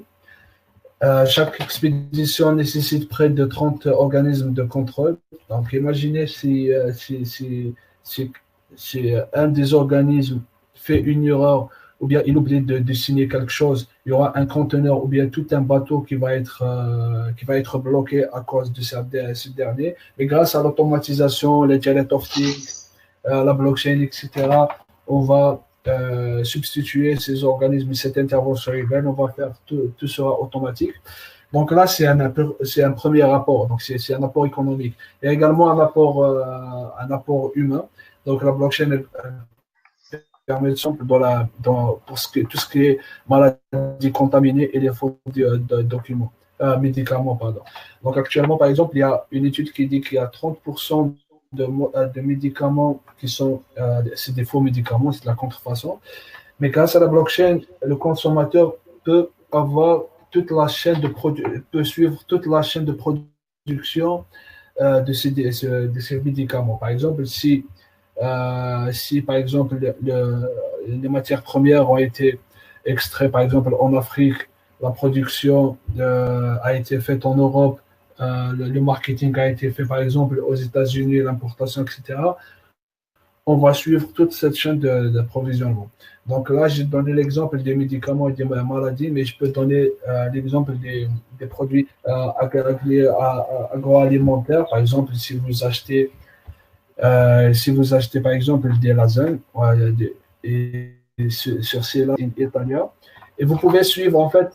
Chaque expédition nécessite près de 30 organismes de contrôle. Donc imaginez si un des organismes fait une erreur ou bien il oublie de signer quelque chose, il y aura un conteneur ou bien tout un bateau qui va être bloqué à cause de ce dernier. Mais grâce à l'automatisation, l'Internet of Things, la blockchain, etc., on va substituer ces organismes, cette intervention humaine, on va faire tout sera automatique. Donc là, c'est un premier apport, donc c'est un apport économique. Il y a également un apport humain. Donc la blockchain, elle permet de simple pour tout ce qui est maladies contaminées et les faux médicaments, pardon. Donc actuellement, par exemple, il y a une étude qui dit qu'il y a 30% de médicaments qui sont c'est des faux médicaments, c'est de la contrefaçon. Mais grâce à la blockchain, le consommateur peut avoir toute la chaîne peut suivre toute la chaîne de production de ces médicaments. Par exemple, si par exemple les matières premières ont été extraites, par exemple en Afrique, la production a été faite en Europe, le marketing a été fait par exemple aux États-Unis, l'importation, etc. On va suivre toute cette chaîne d'approvisionnement. Donc là, j'ai donné l'exemple des médicaments et des maladies, mais je peux donner l'exemple des produits agroalimentaires. Par exemple, si vous achetez par exemple des lasagnes et sur ces lasagnes italiennes, et vous pouvez suivre en fait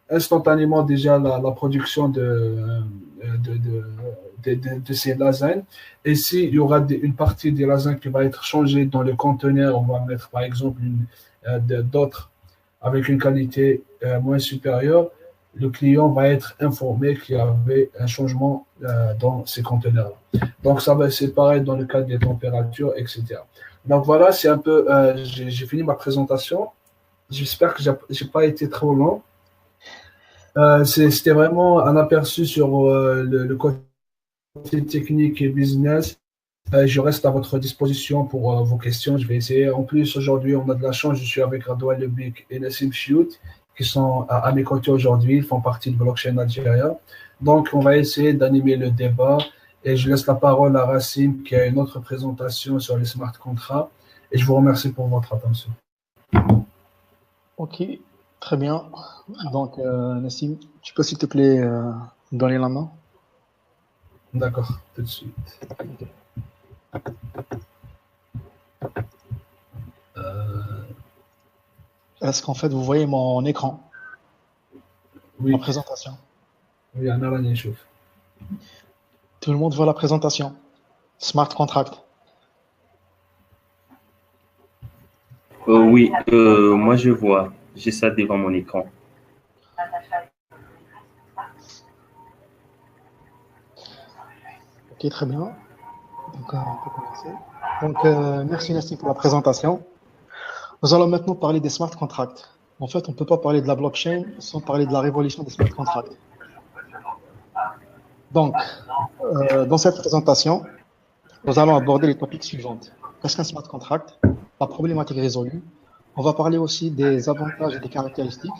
instantanément déjà la production de ces lasagnes. Et s'il y aura une partie des lasagnes qui va être changée dans le conteneur, on va mettre par exemple d'autres avec une qualité moins supérieure, le client va être informé qu'il y avait un changement dans ces conteneurs. Donc c'est pareil dans le cas des températures, etc. Donc voilà, c'est un peu, j'ai fini ma présentation. J'espère que j'ai pas été trop long. C'était vraiment un aperçu sur le côté technique et business. Je reste à votre disposition pour vos questions. Je vais essayer. En plus, aujourd'hui, on a de la chance. Je suis avec Radouane Lebik et Nassim Chiout qui sont à mes côtés aujourd'hui. Ils font partie de Blockchain Algérie. Donc, on va essayer d'animer le débat Et je laisse la parole à Racine qui a une autre présentation sur les smart contracts. Et je vous remercie pour votre attention. Ok, très bien. Donc, Nassim, tu peux s'il te plaît donner la main? D'accord, tout de suite. Est-ce qu'en fait vous voyez mon écran, Oui, ma présentation? oui, Anna Lanéchouf. Tout le monde voit la présentation. Smart contract. Oui, moi je vois. J'ai ça devant mon écran. Ok, très bien. Donc, on peut commencer. Donc, merci Nassim pour la présentation. Nous allons maintenant parler des smart contracts. En fait, on ne peut pas parler de la blockchain sans parler de la révolution des smart contracts. Donc, dans cette présentation, nous allons aborder les topics suivants. Qu'est-ce qu'un smart contract? La problématique résolue. On va parler aussi des avantages et des caractéristiques,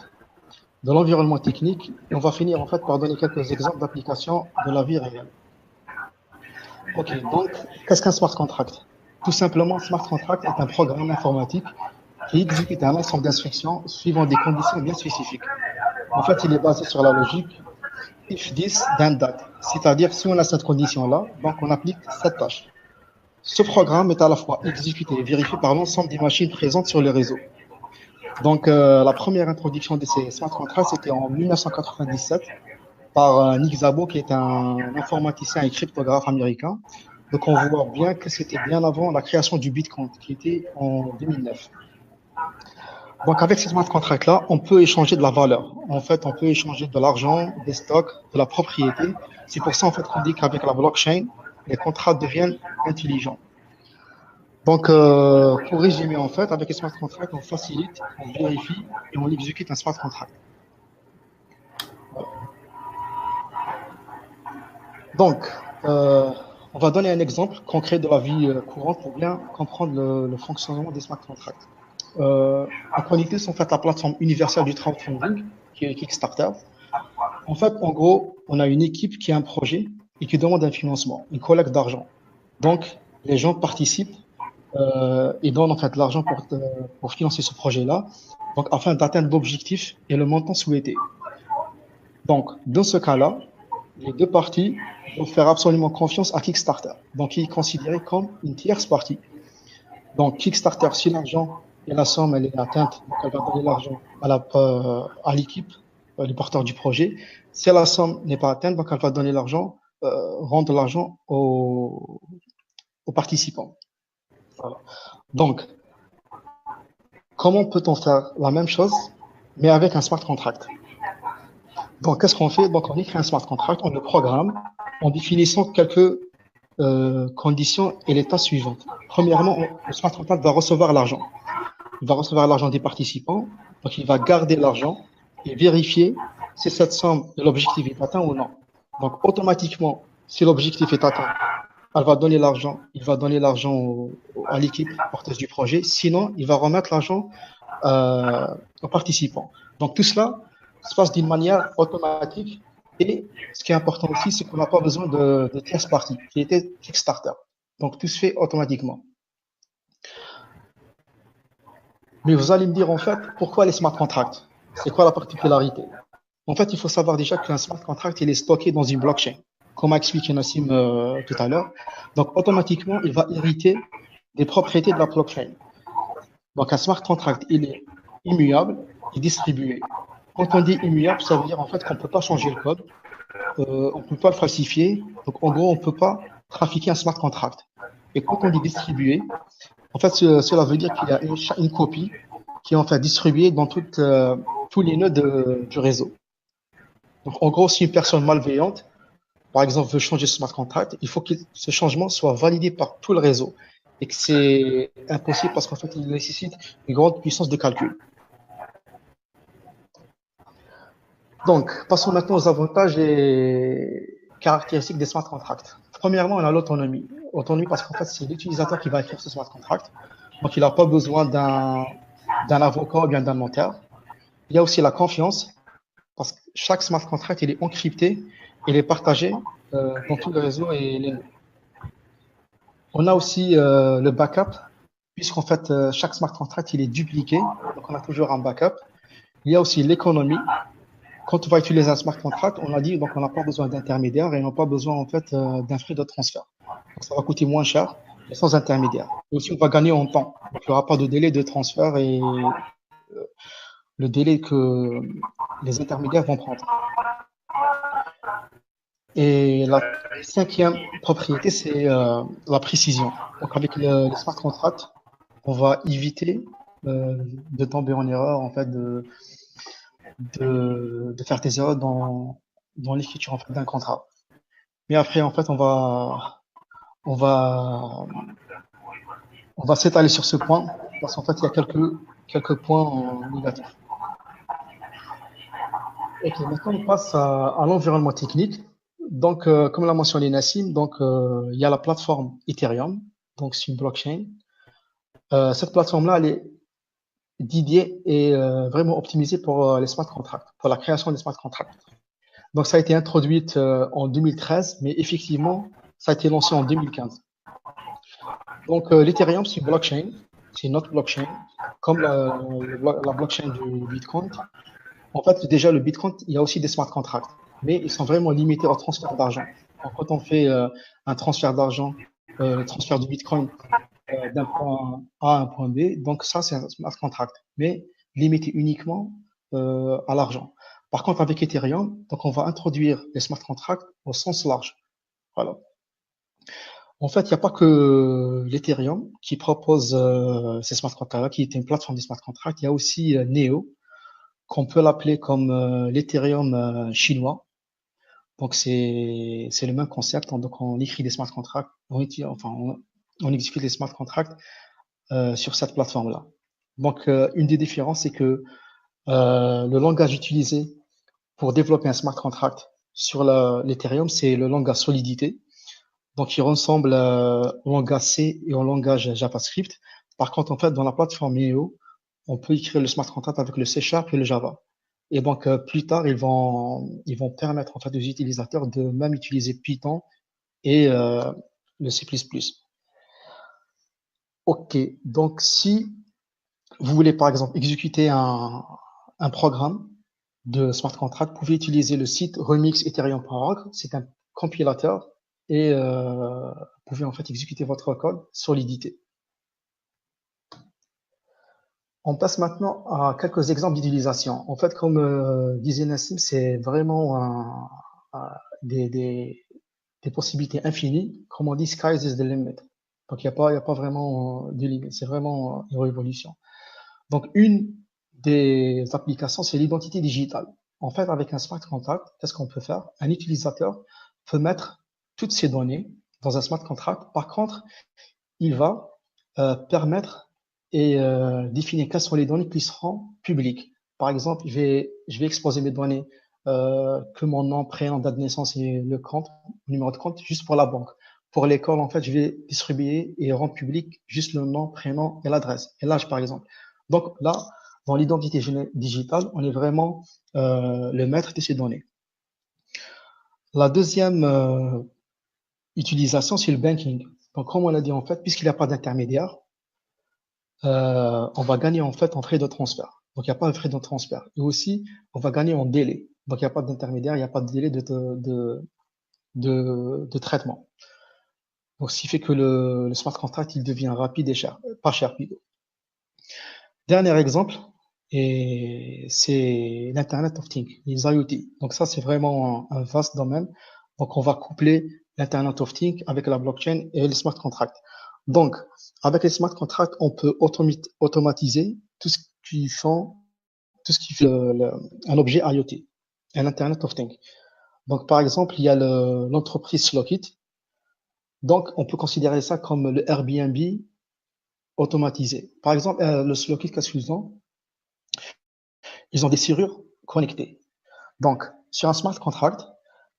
de l'environnement technique, et on va finir en fait par donner quelques exemples d'application de la vie réelle. Ok, donc, qu'est-ce qu'un smart contract? Tout simplement, un smart contract est un programme informatique qui exécute un ensemble d'instructions suivant des conditions bien spécifiques. En fait, il est basé sur la logique if this then that, c'est-à-dire si on a cette condition-là, donc on applique cette tâche. Ce programme est à la fois exécuté et vérifié par l'ensemble des machines présentes sur le réseau. Donc, la première introduction de ces smart contracts, c'était en 1997 par Nick Szabo, qui est un informaticien et cryptographe américain. Donc, on voit bien que c'était bien avant la création du Bitcoin, qui était en 2009. Donc, avec ces smart contracts-là, on peut échanger de la valeur. En fait, on peut échanger de l'argent, des stocks, de la propriété. C'est pour ça, en fait, qu'on dit qu'avec la blockchain, les contrats deviennent intelligents. Donc, pour résumer, en fait, avec les smart contracts, on facilite, on vérifie et on exécute un smart contract. Donc, on va donner un exemple concret de la vie courante pour bien comprendre le fonctionnement des smart contracts. On connaît tous en fait la plateforme universelle du crowdfunding, qui est Kickstarter. En fait, en gros, on a une équipe qui a un projet et qui demande un financement, une collecte d'argent. Donc, les gens participent et donnent en fait l'argent pour financer ce projet-là, donc afin d'atteindre l'objectif et le montant souhaité. Donc, dans ce cas-là, les deux parties doivent faire absolument confiance à Kickstarter, donc qui est considéré comme une tierce partie. Donc, Kickstarter, si l'argent et la somme elle est atteinte, donc elle va donner l'argent à l'équipe, les porteurs du projet. Si la somme n'est pas atteinte, donc elle va donner l'argent, rendre l'argent aux participants. Voilà. Donc, comment peut-on faire la même chose, mais avec un smart contract? Donc, qu'est-ce qu'on fait? Donc, on écrit un smart contract, on le programme en définissant quelques conditions et l'état suivant. Premièrement, le smart contract va recevoir l'argent. Il va recevoir l'argent des participants, donc il va garder l'argent et vérifier si cette somme de l'objectif est atteint ou non. Donc, automatiquement, si l'objectif est atteint, elle va donner l'argent, il va donner l'argent à l'équipe porteuse du projet. Sinon, il va remettre l'argent aux participants. Donc, tout cela se passe d'une manière automatique. Et ce qui est important aussi, c'est qu'on n'a pas besoin de tierce partie, qui était Kickstarter. Donc, tout se fait automatiquement. Mais vous allez me dire, en fait, pourquoi les smart contracts? C'est quoi la particularité? En fait, il faut savoir déjà qu'un smart contract, il est stocké dans une blockchain, comme a expliqué Nassim tout à l'heure. Donc, automatiquement, il va hériter des propriétés de la blockchain. Donc, un smart contract, il est immuable et distribué. Quand on dit immuable, ça veut dire en fait qu'on ne peut pas changer le code, on ne peut pas le falsifier. Donc, en gros, on ne peut pas trafiquer un smart contract. Et quand on dit distribué, en fait, cela veut dire qu'il y a une copie qui est en fait distribuée dans tous les nœuds du réseau. Donc, en gros, si une personne malveillante, par exemple, veut changer ce smart contract, il faut que ce changement soit validé par tout le réseau. Et que c'est impossible parce qu'en fait, il nécessite une grande puissance de calcul. Donc, passons maintenant aux avantages et caractéristiques des smart contracts. Premièrement, on a l'autonomie. Autonomie parce qu'en fait, c'est l'utilisateur qui va écrire ce smart contract. Donc, il n'a pas besoin d'un avocat ou bien d'un notaire. Il y a aussi la confiance parce que chaque smart contract, il est encrypté, il est partagé dans tout le réseau et les nœuds. On a aussi le backup, puisqu'en fait, chaque smart contract, il est dupliqué, donc on a toujours un backup. Il y a aussi l'économie. Quand on va utiliser un smart contract, on a dit, donc on n'a pas besoin d'intermédiaire et on n'a pas besoin en fait d'un frais de transfert. Donc ça va coûter moins cher, mais sans intermédiaire. Et aussi, on va gagner en temps. Donc il n'y aura pas de délai de transfert et le délai que les intermédiaires vont prendre. Et la cinquième propriété, c'est la précision. Donc avec le smart contract, on va éviter de tomber en erreur, en fait, de faire des erreurs dans l'écriture en fait, d'un contrat. Mais après, en fait, on va, on va s'étaler sur ce point parce qu'en fait, il y a quelques points négatifs. Ok, maintenant on passe à l'environnement technique. Donc, comme l'a mentionné Nassim, donc il y a la plateforme Ethereum, donc c'est une blockchain. Cette plateforme-là, elle est dédiée et vraiment optimisée pour les smart contracts, pour la création des smart contracts. Donc, ça a été introduite en 2013, mais effectivement, ça a été lancé en 2015. Donc, l'Ethereum, c'est une blockchain, c'est une autre blockchain, comme la blockchain du Bitcoin. En fait, déjà, le Bitcoin, il y a aussi des smart contracts, mais ils sont vraiment limités au transfert d'argent. Donc, quand on fait un transfert d'argent, transfert du Bitcoin d'un point A à un point B, donc ça, c'est un smart contract, mais limité uniquement à l'argent. Par contre, avec Ethereum, donc on va introduire les smart contracts au sens large. Voilà. En fait, il n'y a pas que l'Ethereum qui propose ces smart contracts-là, qui est une plateforme de smart contracts. Il y a aussi Neo, qu'on peut l'appeler comme l'Ethereum chinois. Donc c'est le même concept. Donc on écrit des smart contracts, on exécute les smart contracts sur cette plateforme-là. Donc une des différences, c'est que le langage utilisé pour développer un smart contract sur l'Ethereum, c'est le langage Solidity. Donc il ressemble au langage C et au langage JavaScript. Par contre, en fait, dans la plateforme Neo, on peut écrire le smart contract avec le C# et le Java. Et donc, plus tard, ils vont permettre en fait aux utilisateurs de même utiliser Python et le C++. OK. Donc, si vous voulez, par exemple, exécuter un programme de smart contract, vous pouvez utiliser le site remixethereum.org. C'est un compilateur et vous pouvez en fait exécuter votre code Solidity. On passe maintenant à quelques exemples d'utilisation. En fait, comme disait Nassim, c'est vraiment des possibilités infinies. Comme on dit, sky is the limit. Donc, il n'y a pas vraiment de limite. C'est vraiment une révolution. Donc, une des applications, c'est l'identité digitale. En fait, avec un smart contract, qu'est-ce qu'on peut faire? Un utilisateur peut mettre toutes ses données dans un smart contract. Par contre, il va permettre et définir quelles sont les données qui seront publiques. Par exemple, je vais exposer mes données que mon nom, prénom, date de naissance et le numéro de compte, juste pour la banque. Pour l'école, en fait, je vais distribuer et rendre public juste le nom, prénom et l'adresse, et l'âge, par exemple. Donc là, dans l'identité digitale, on est vraiment le maître de ces données. La deuxième utilisation, c'est le banking. Donc, comme on l'a dit, en fait, puisqu'il n'y a pas d'intermédiaire, on va gagner en fait en frais de transfert. Donc, il n'y a pas de frais de transfert. Et aussi, on va gagner en délai. Donc, il n'y a pas d'intermédiaire, il n'y a pas de délai de traitement. Donc, ce qui fait que le smart contract, il devient rapide et cher, pas cher plutôt. Dernier exemple, et c'est l'Internet of Things, les IoT. Donc, ça, c'est vraiment un vaste domaine. Donc, on va coupler l'Internet of Things avec la blockchain et les smart contracts. Donc, avec les smart contracts, on peut automatiser tout ce qui fait un objet IoT, un Internet of Things. Donc, par exemple, il y a l'entreprise Slowkit. Donc, on peut considérer ça comme le Airbnb automatisé. Par exemple, le Slowkit, qu'est-ce qu'ils ont? Ils ont des serrures connectées. Donc, sur un smart contract,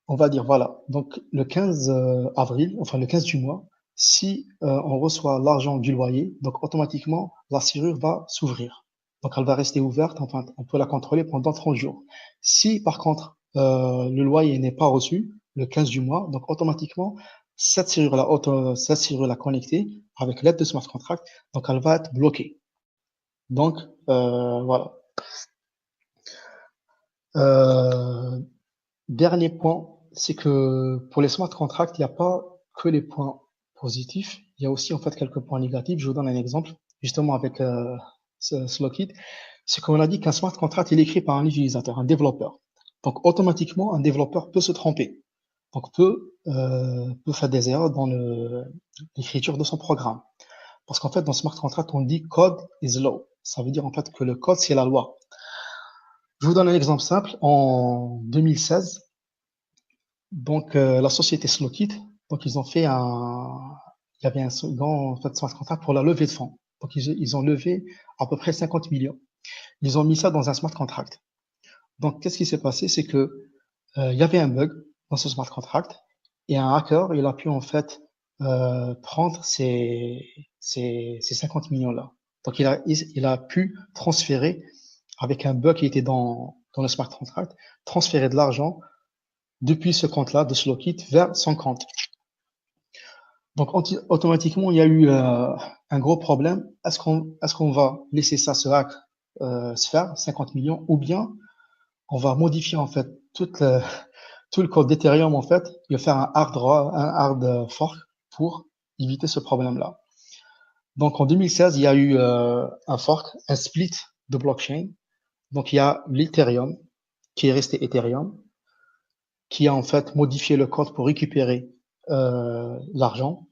on va dire, voilà, donc le 15 avril, enfin le 15 du mois, si on reçoit l'argent du loyer, donc automatiquement, la serrure va s'ouvrir. Donc, elle va rester ouverte, enfin, on peut la contrôler pendant 30 jours. Si, par contre, le loyer n'est pas reçu, le 15 du mois. Donc, automatiquement, cette serrure-là connectée avec l'aide de smart contract, donc elle va être bloquée. Donc, voilà. Dernier point, c'est que pour les smart contracts, il n'y a pas que les points positifs, il y a aussi en fait quelques points négatifs. Je vous donne un exemple, justement avec Slockit. C'est qu'on a dit qu'un smart contract, il est écrit par un utilisateur, un développeur. Donc, automatiquement, un développeur peut se tromper. Donc, peut faire des erreurs dans l'écriture de son programme. Parce qu'en fait, dans smart contract, on dit code is law. Ça veut dire en fait que le code, c'est la loi. Je vous donne un exemple simple. En 2016, donc la société Slockit, donc ils ont fait il y avait un second en fait, smart contract pour la levée de fonds. Donc ils ont levé à peu près 50 millions. Ils ont mis ça dans un smart contract. Donc qu'est-ce qui s'est passé, c'est que il y avait un bug dans ce smart contract et un hacker, il a pu en fait prendre ces 50 millions là. Donc il a pu transférer avec un bug qui était dans le smart contract, transférer de l'argent depuis ce compte-là de Slockit vers son compte. Donc automatiquement, il y a eu un gros problème. Est-ce qu'on va laisser ça, ce hack, se faire, 50 millions, ou bien on va modifier en fait tout le code d'Ethereum en fait, et faire un hard fork pour éviter ce problème-là. Donc en 2016, il y a eu un fork, un split de blockchain. Donc il y a l'Ethereum qui est resté Ethereum, qui a en fait modifié le code pour récupérer l'argent.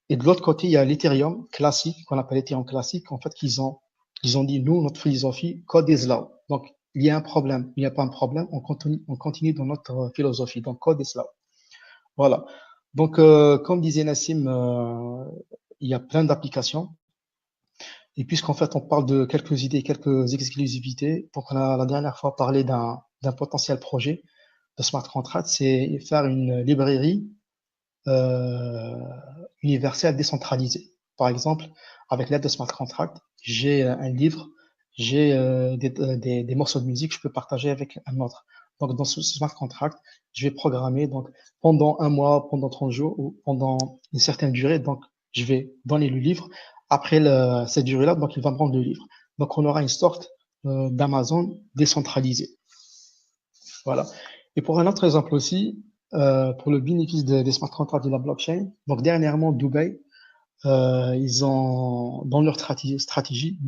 Et de l'autre côté, il y a l'Ethereum classique, qu'on appelle Ethereum classique, en fait, qu'ils ont dit, nous, notre philosophie, code is law. Donc, il y a un problème, il n'y a pas un problème, on continue dans notre philosophie, donc code is law. Voilà. Donc, comme disait Nassim, il y a plein d'applications. Et puisqu'en fait, on parle de quelques idées, quelques exclusivités, donc on a la dernière fois parlé d'un potentiel projet de smart contract, c'est faire une librairie universelle décentralisée. Par exemple, avec l'aide de smart contract, j'ai un livre, j'ai des morceaux de musique que je peux partager avec un autre. Donc, dans ce smart contract, je vais programmer donc pendant un mois, pendant 30 jours ou pendant une certaine durée. Donc, je vais donner le livre. Après cette durée-là, donc il va me rendre le livre. Donc, on aura une sorte d'Amazon décentralisé. Voilà. Et pour un autre exemple aussi, pour le bénéfice des smart contracts de la blockchain, donc dernièrement, Dubaï, ils ont, dans leur stratégie,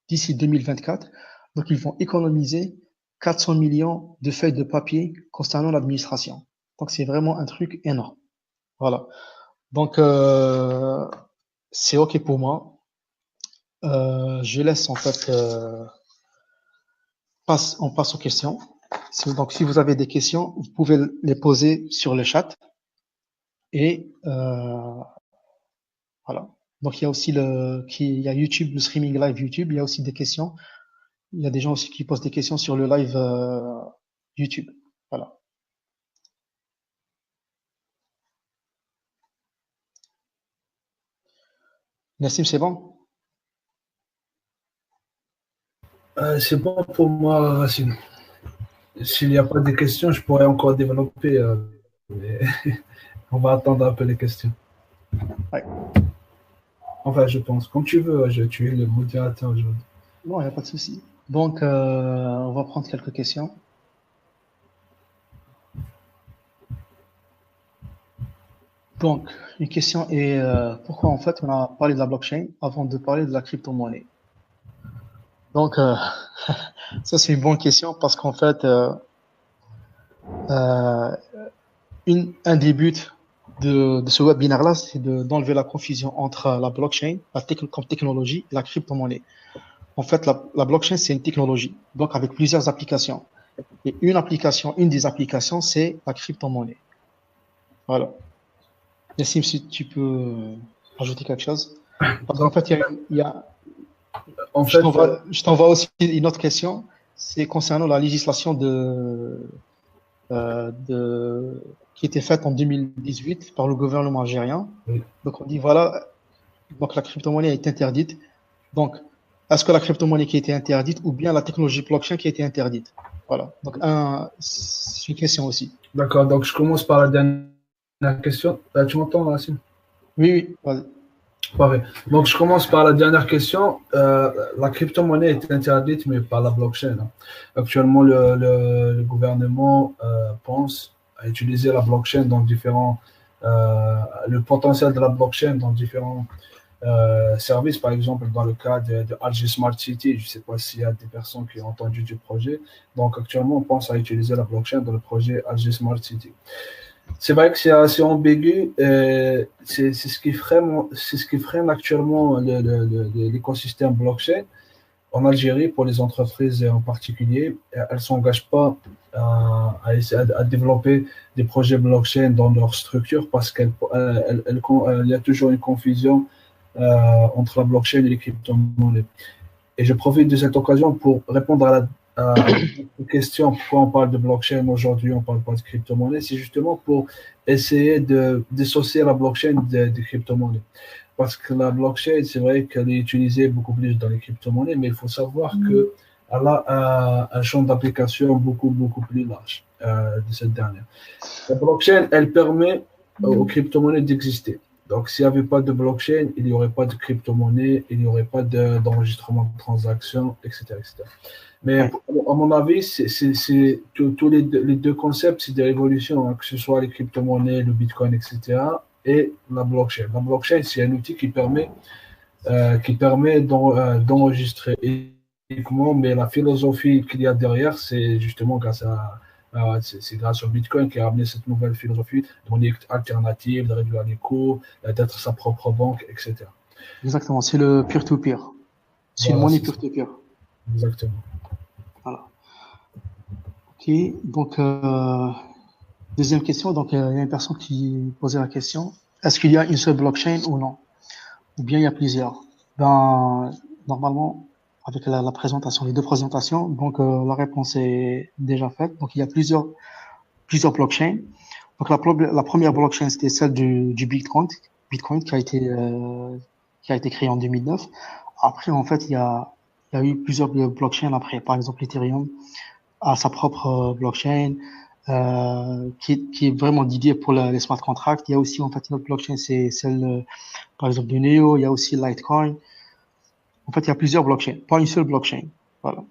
d'ici 2024, donc ils vont économiser 400 millions de feuilles de papier concernant l'administration. Donc c'est vraiment un truc énorme. Voilà. Donc c'est OK pour moi. Je laisse en fait, on passe aux questions. Donc si vous avez des questions, vous pouvez les poser sur le chat. Et voilà. Donc il y a aussi il y a YouTube, le streaming live YouTube. Il y a aussi des questions. Il y a des gens aussi qui posent des questions sur le live YouTube. Voilà. Nassim, c'est bon? C'est bon pour moi, Racine. S'il n'y a pas de questions, je pourrais encore développer, mais on va attendre un peu les questions. Ouais. Enfin, je pense. Comme tu veux, tu es le modérateur aujourd'hui. Non, il n'y a pas de souci. Donc, on va prendre quelques questions. Donc, une question est pourquoi en fait on a parlé de la blockchain avant de parler de la crypto-monnaie? Donc, ça c'est une bonne question parce qu'en fait, un des buts de ce webinaire-là, c'est d'enlever la confusion entre la blockchain comme technologie et la crypto-monnaie. En fait, la blockchain, c'est une technologie, donc avec plusieurs applications. Et une des applications, c'est la crypto-monnaie. Voilà. Nassim, si tu peux ajouter quelque chose. Parce qu'en fait, je t'envoie aussi une autre question. C'est concernant la législation qui était faite en 2018 par le gouvernement algérien. Oui. Donc, on dit, voilà, donc la crypto-monnaie est interdite. Donc, est-ce que la crypto-monnaie qui a été interdite ou bien la technologie blockchain qui a été interdite? Voilà. Donc, c'est une question aussi. D'accord, donc je commence par la dernière question. Tu m'entends, Racine? Oui, oui, vas-y. Parfait. Donc, je commence par la dernière question. La crypto-monnaie est interdite, mais pas la blockchain, hein. Actuellement, le gouvernement pense à utiliser la blockchain dans le potentiel de la blockchain dans différents services. Par exemple, dans le cas de Alger Smart City, je ne sais pas s'il y a des personnes qui ont entendu du projet. Donc, actuellement, on pense à utiliser la blockchain dans le projet Alger Smart City. C'est vrai que c'est assez ambigu. C'est ce qui freine actuellement l'écosystème blockchain en Algérie pour les entreprises en particulier. Elles ne s'engagent pas à développer des projets blockchain dans leur structure parce qu'il y a toujours une confusion entre la blockchain et les crypto-monnaies. Et je profite de cette occasion pour répondre à la question pourquoi on parle de blockchain aujourd'hui, on ne parle pas de crypto-monnaie. C'est justement pour essayer de dissocier la blockchain des crypto-monnaies. Parce que la blockchain, c'est vrai qu'elle est utilisée beaucoup plus dans les crypto-monnaies, mais il faut savoir qu'elle a un champ d'application beaucoup plus large de cette dernière. La blockchain, elle permet aux crypto-monnaies d'exister. Donc, s'il n'y avait pas de blockchain, il n'y aurait pas de crypto-monnaie, il n'y aurait pas d'enregistrement de transactions, etc., etc. Mais à mon avis, tous les deux concepts, c'est des révolutions, hein, que ce soit les crypto-monnaies, le Bitcoin, etc., et la blockchain. La blockchain, c'est un outil qui permet d'enregistrer uniquement, mais la philosophie qu'il y a derrière, c'est justement c'est grâce au Bitcoin qui a amené cette nouvelle philosophie de monnaie alternative, de réduire les coûts, d'être sa propre banque, etc. Exactement, c'est le peer-to-peer. C'est Voilà, une monnaie c'est ça. peer-to-peer. Exactement. Voilà. Ok, donc deuxième question. Donc il y a une personne qui posait la question, est-ce qu'il y a une seule blockchain ou non? Ou bien il y a plusieurs? Ben, normalement, avec la présentation, les deux présentations, donc la réponse est déjà faite. Donc il y a plusieurs blockchains. Donc la première blockchain, c'était celle du Bitcoin qui a été créé en 2009. Après, en fait, il y a eu plusieurs blockchains après. Par exemple, Ethereum a sa propre blockchain qui est vraiment dédiée pour les smart contracts. Il y a aussi en fait une autre blockchain, c'est celle par exemple de Neo. Il y a aussi Litecoin. En fait, il y a plusieurs blockchains, pas une seule blockchain. Voilà.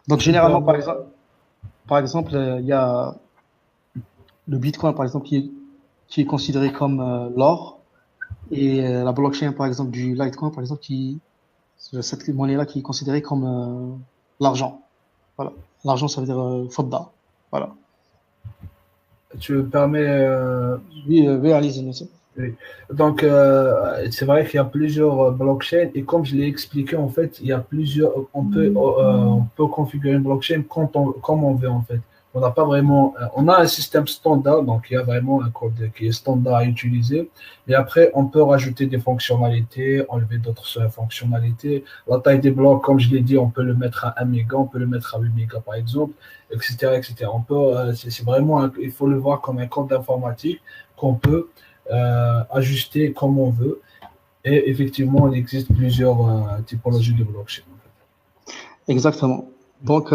Donc généralement, par exemple, il y a le Bitcoin, par exemple, qui est considéré comme l'or, et la blockchain, par exemple, du Litecoin, par exemple, cette monnaie-là qui est considérée comme l'argent. Voilà. L'argent, ça veut dire fodda. Voilà. Tu me permets. Oui, oui, allez-y, monsieur. Oui. Donc, c'est vrai qu'il y a plusieurs blockchains et comme je l'ai expliqué, en fait, il y a plusieurs. On peut configurer une blockchain comme on veut, en fait. On n'a pas vraiment. On a un système standard, donc il y a vraiment un code qui est standard à utiliser. Mais après, on peut rajouter des fonctionnalités, enlever d'autres fonctionnalités. La taille des blocs, comme je l'ai dit, on peut le mettre à 1 méga, on peut le mettre à 8 mégas, par exemple, etc., etc. On peut. C'est vraiment. Il faut le voir comme un code d'informatique qu'on peut ajuster comme on veut. Et effectivement, il existe plusieurs typologies de blockchain. En fait. Exactement. Donc,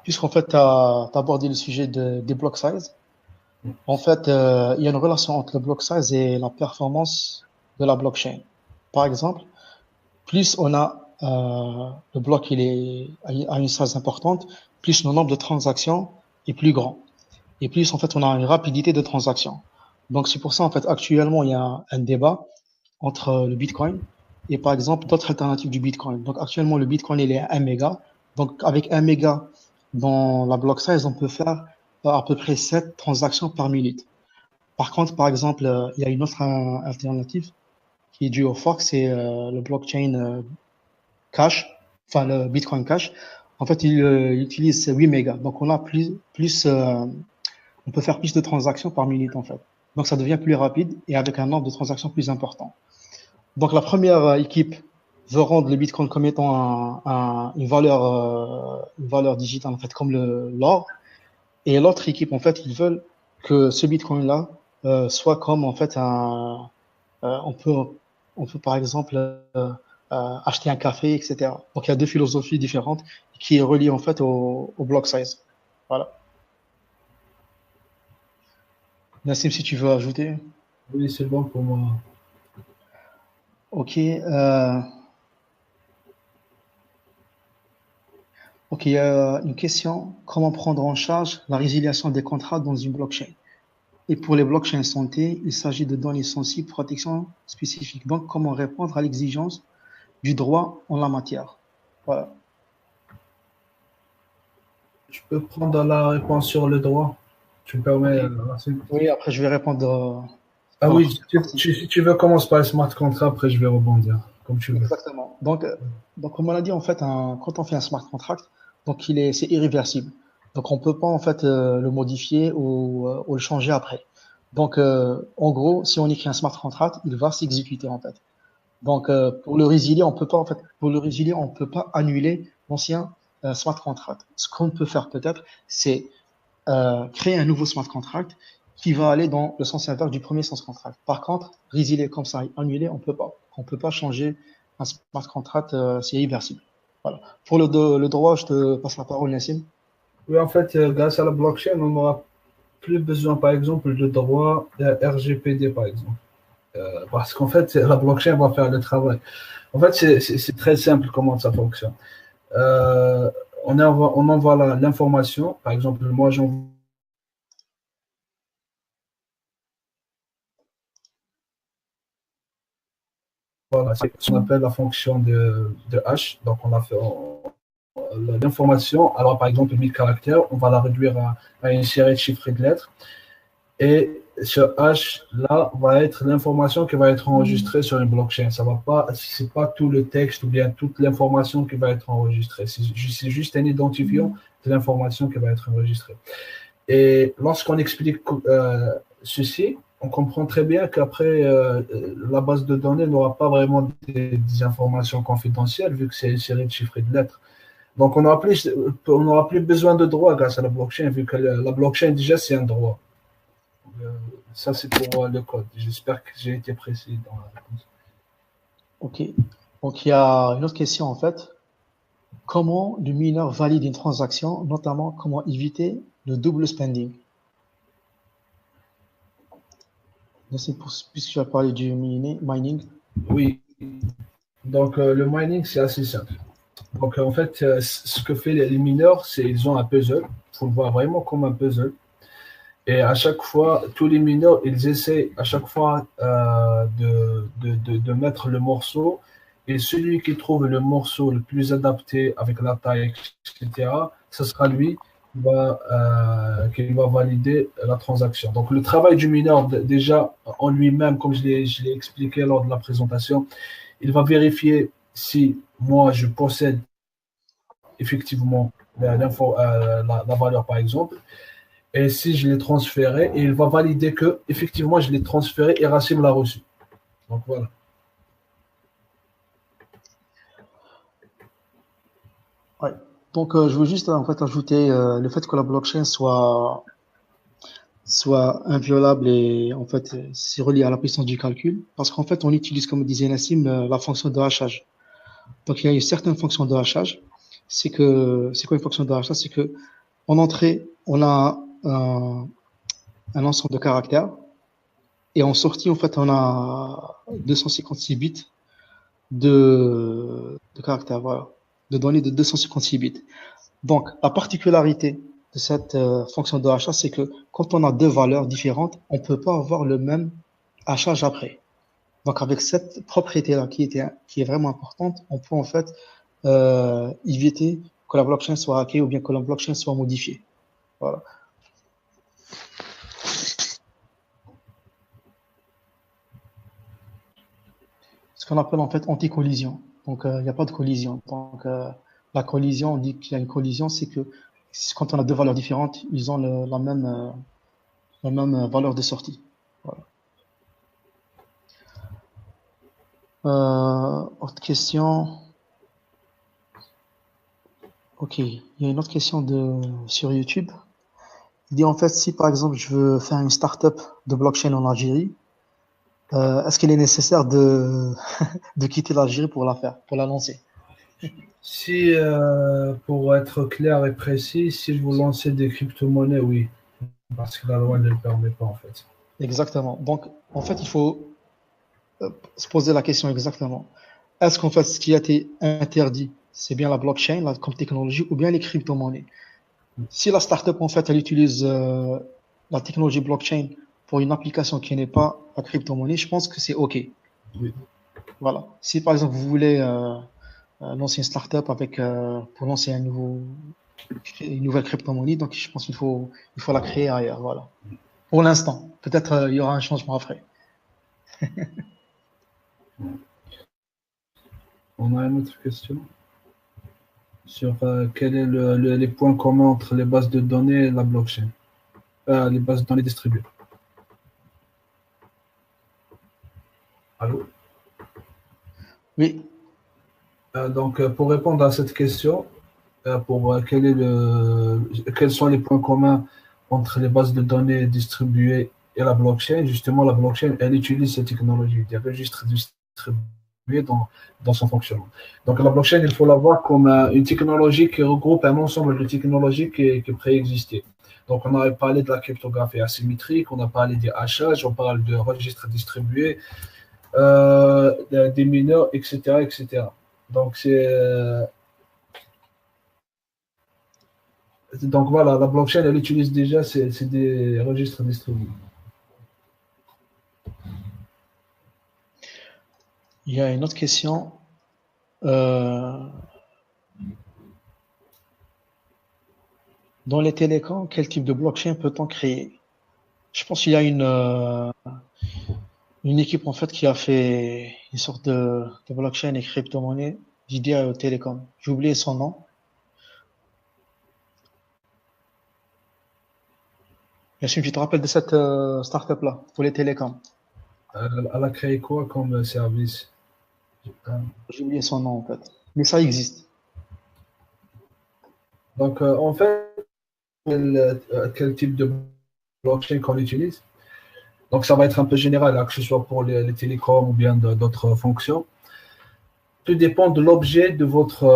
puisqu'en fait, tu as abordé le sujet des block size, en fait, il y a une relation entre le block size et la performance de la blockchain. Par exemple, plus on a le bloc à une size importante, plus le nombre de transactions est plus grand. Et plus, en fait, on a une rapidité de transaction. Donc, c'est pour ça, en fait, actuellement, il y a un débat entre le Bitcoin et, par exemple, d'autres alternatives du Bitcoin. Donc, actuellement, le Bitcoin, il est à 1 méga. Donc, avec 1 méga dans la block size, on peut faire à peu près 7 transactions par minute. Par contre, par exemple, il y a une autre alternative qui est due au fork, c'est le blockchain Cash, enfin le Bitcoin Cash. En fait, il utilise 8 mégas. Donc, on a on peut faire plus de transactions par minute, en fait. Donc, ça devient plus rapide et avec un nombre de transactions plus important. Donc, la première équipe veut rendre le Bitcoin comme étant une valeur digitale, en fait, comme l'or. Et l'autre équipe, en fait, ils veulent que ce Bitcoin-là soit comme, en fait, on peut par exemple, acheter un café, etc. Donc, il y a deux philosophies différentes qui est reliées en fait au block size. Voilà. Nassim, si tu veux ajouter. Oui, c'est bon pour moi. Ok. Ok, il y a une question. Comment prendre en charge la résiliation des contrats dans une blockchain? Et pour les blockchains santé, il s'agit de données sensibles, protection spécifique. Donc, comment répondre à l'exigence du droit en la matière? Voilà. Je peux prendre la réponse sur le droit. Tu me permets, Ok. Racine? Oui, après, je vais répondre Ah par la oui, première partie. si tu veux, commence par le smart contract, après je vais rebondir, comme tu veux. Exactement. Donc, comme on l'a dit, en fait, quand on fait un smart contract, donc c'est irréversible. Donc, on peut pas, en fait, le modifier ou le changer après. Donc, en gros, si on écrit un smart contract, il va s'exécuter, en fait. Donc, pour le résilier, on peut pas, en fait, pour le résilier, on peut pas annuler l'ancien smart contract. Ce qu'on peut faire peut-être, c'est créer un nouveau smart contract qui va aller dans le sens inverse du premier smart contract. Par contre, résilier comme ça, annuler, on peut pas. On peut pas changer un smart contract, c'est irréversible. Voilà. Pour le droit, je te passe la parole, Nassim. Oui, en fait, grâce à la blockchain, on n'aura plus besoin, par exemple, de droit RGPD, par exemple. Parce qu'en fait, la blockchain va faire le travail. En fait, c'est très simple comment ça fonctionne. Euh, on envoie l'information. Par exemple, moi, j'envoie ce qu'on appelle la fonction de hash. Donc, on a fait l'information. Alors, par exemple, 1000 caractères, on va la réduire à une série de chiffres et de lettres. Et ce hash-là va être l'information qui va être enregistrée sur une blockchain. Ça va pas, c'est pas tout le texte ou bien toute l'information qui va être enregistrée. C'est juste un identifiant de l'information qui va être enregistrée. Et lorsqu'on explique ceci, on comprend très bien qu'après, la base de données n'aura pas vraiment des informations confidentielles vu que c'est une série de chiffres et de lettres. Donc, on n'aura plus besoin de droit grâce à la blockchain vu que la blockchain, déjà, c'est un droit. Euh, Ça, c'est pour le code. J'espère que j'ai été précis dans la réponse. Ok. Donc, il y a une autre question, en fait. Comment le mineur valide une transaction, notamment comment éviter le double spending? Nassim, puisque tu as parlé du mining. Oui, donc le mining, c'est assez simple. Donc en fait, ce que fait les mineurs, c'est ils ont un puzzle. Il faut le voir vraiment comme un puzzle. Et à chaque fois, tous les mineurs, ils essaient à chaque fois de mettre le morceau. Et celui qui trouve le morceau le plus adapté avec la taille, etc., ce sera lui qui va valider la transaction. Donc le travail du mineur, déjà en lui-même, comme je l'ai expliqué lors de la présentation, il va vérifier si moi je possède effectivement la valeur, par exemple. Et si je l'ai transféré, et il va valider que effectivement je l'ai transféré et Racine l'a reçu. Donc voilà. Ouais. Donc, je veux juste en fait ajouter le fait que la blockchain soit inviolable et en fait c'est relié à la puissance du calcul parce qu'en fait on utilise comme disait Nassim la fonction de hachage. Donc il y a une certaine fonction de hachage. C'est quoi une fonction de hachage? C'est que en entrée on a un ensemble de caractères et en sortie en fait on a 256 bits de caractères, voilà, de données de 256 bits. Donc, la particularité de cette fonction de hachage, c'est que quand on a deux valeurs différentes, on ne peut pas avoir le même hachage après. Donc, avec cette propriété-là qui est vraiment importante, on peut en fait éviter que la blockchain soit hackée ou bien que la blockchain soit modifiée. Voilà. Ce qu'on appelle en fait anti-collision. Donc, il n'y a pas de collision. Donc, la collision, on dit qu'il y a une collision, c'est que quand on a deux valeurs différentes, ils ont la même valeur de sortie. Voilà. Autre question. Ok, il y a une autre question sur YouTube. Il dit en fait, si par exemple je veux faire une startup de blockchain en Algérie, Est-ce qu'il est nécessaire de, de quitter l'Algérie pour la faire, pour la lancer? Si, pour être clair et précis, si je vous lançais des crypto-monnaies, oui, parce que la loi ne le permet pas en fait. Exactement. Donc, en fait, il faut se poser la question exactement. Est-ce qu'en fait, ce qui a été interdit, c'est bien la blockchain comme technologie ou bien les crypto-monnaies? Si la startup, en fait, elle utilise la technologie blockchain pour une application qui n'est pas la crypto-monnaie, je pense que c'est OK. Oui. Voilà. Si par exemple, vous voulez lancer une startup pour lancer une nouvelle crypto-monnaie, donc je pense il faut la créer ailleurs. Voilà. Pour l'instant. Peut-être il y aura un changement après. On a une autre question sur quels sont les points communs entre les bases de données et la blockchain, les bases de données distribuées. Allô? Oui. Donc, pour répondre à cette question, quels sont les points communs entre les bases de données distribuées et la blockchain? Justement, la blockchain, elle utilise ces technologies, des registres distribués dans son fonctionnement. Donc, la blockchain, il faut la voir comme une technologie qui regroupe un ensemble de technologies qui préexistaient. Donc, on a parlé de la cryptographie asymétrique, on a parlé des hashages, on parle de registres distribués, des mineurs, etc., etc. Donc, donc voilà, la blockchain, elle utilise déjà des registres distribués. Il y a une autre question. Dans les télécoms, quel type de blockchain peut-on créer? Je pense qu'il y a une équipe en fait qui a fait une sorte de blockchain et crypto-monnaie dédiée aux télécoms. J'ai oublié son nom. Yacine, tu te rappelles de cette startup-là pour les télécoms? Elle a créé quoi comme service? J'ai oublié son nom en fait. Mais ça existe. Donc, en fait, quel type de blockchain qu'on utilise? Donc, ça va être un peu général, là, que ce soit pour les télécoms ou bien d'autres fonctions. Tout dépend de l'objet de votre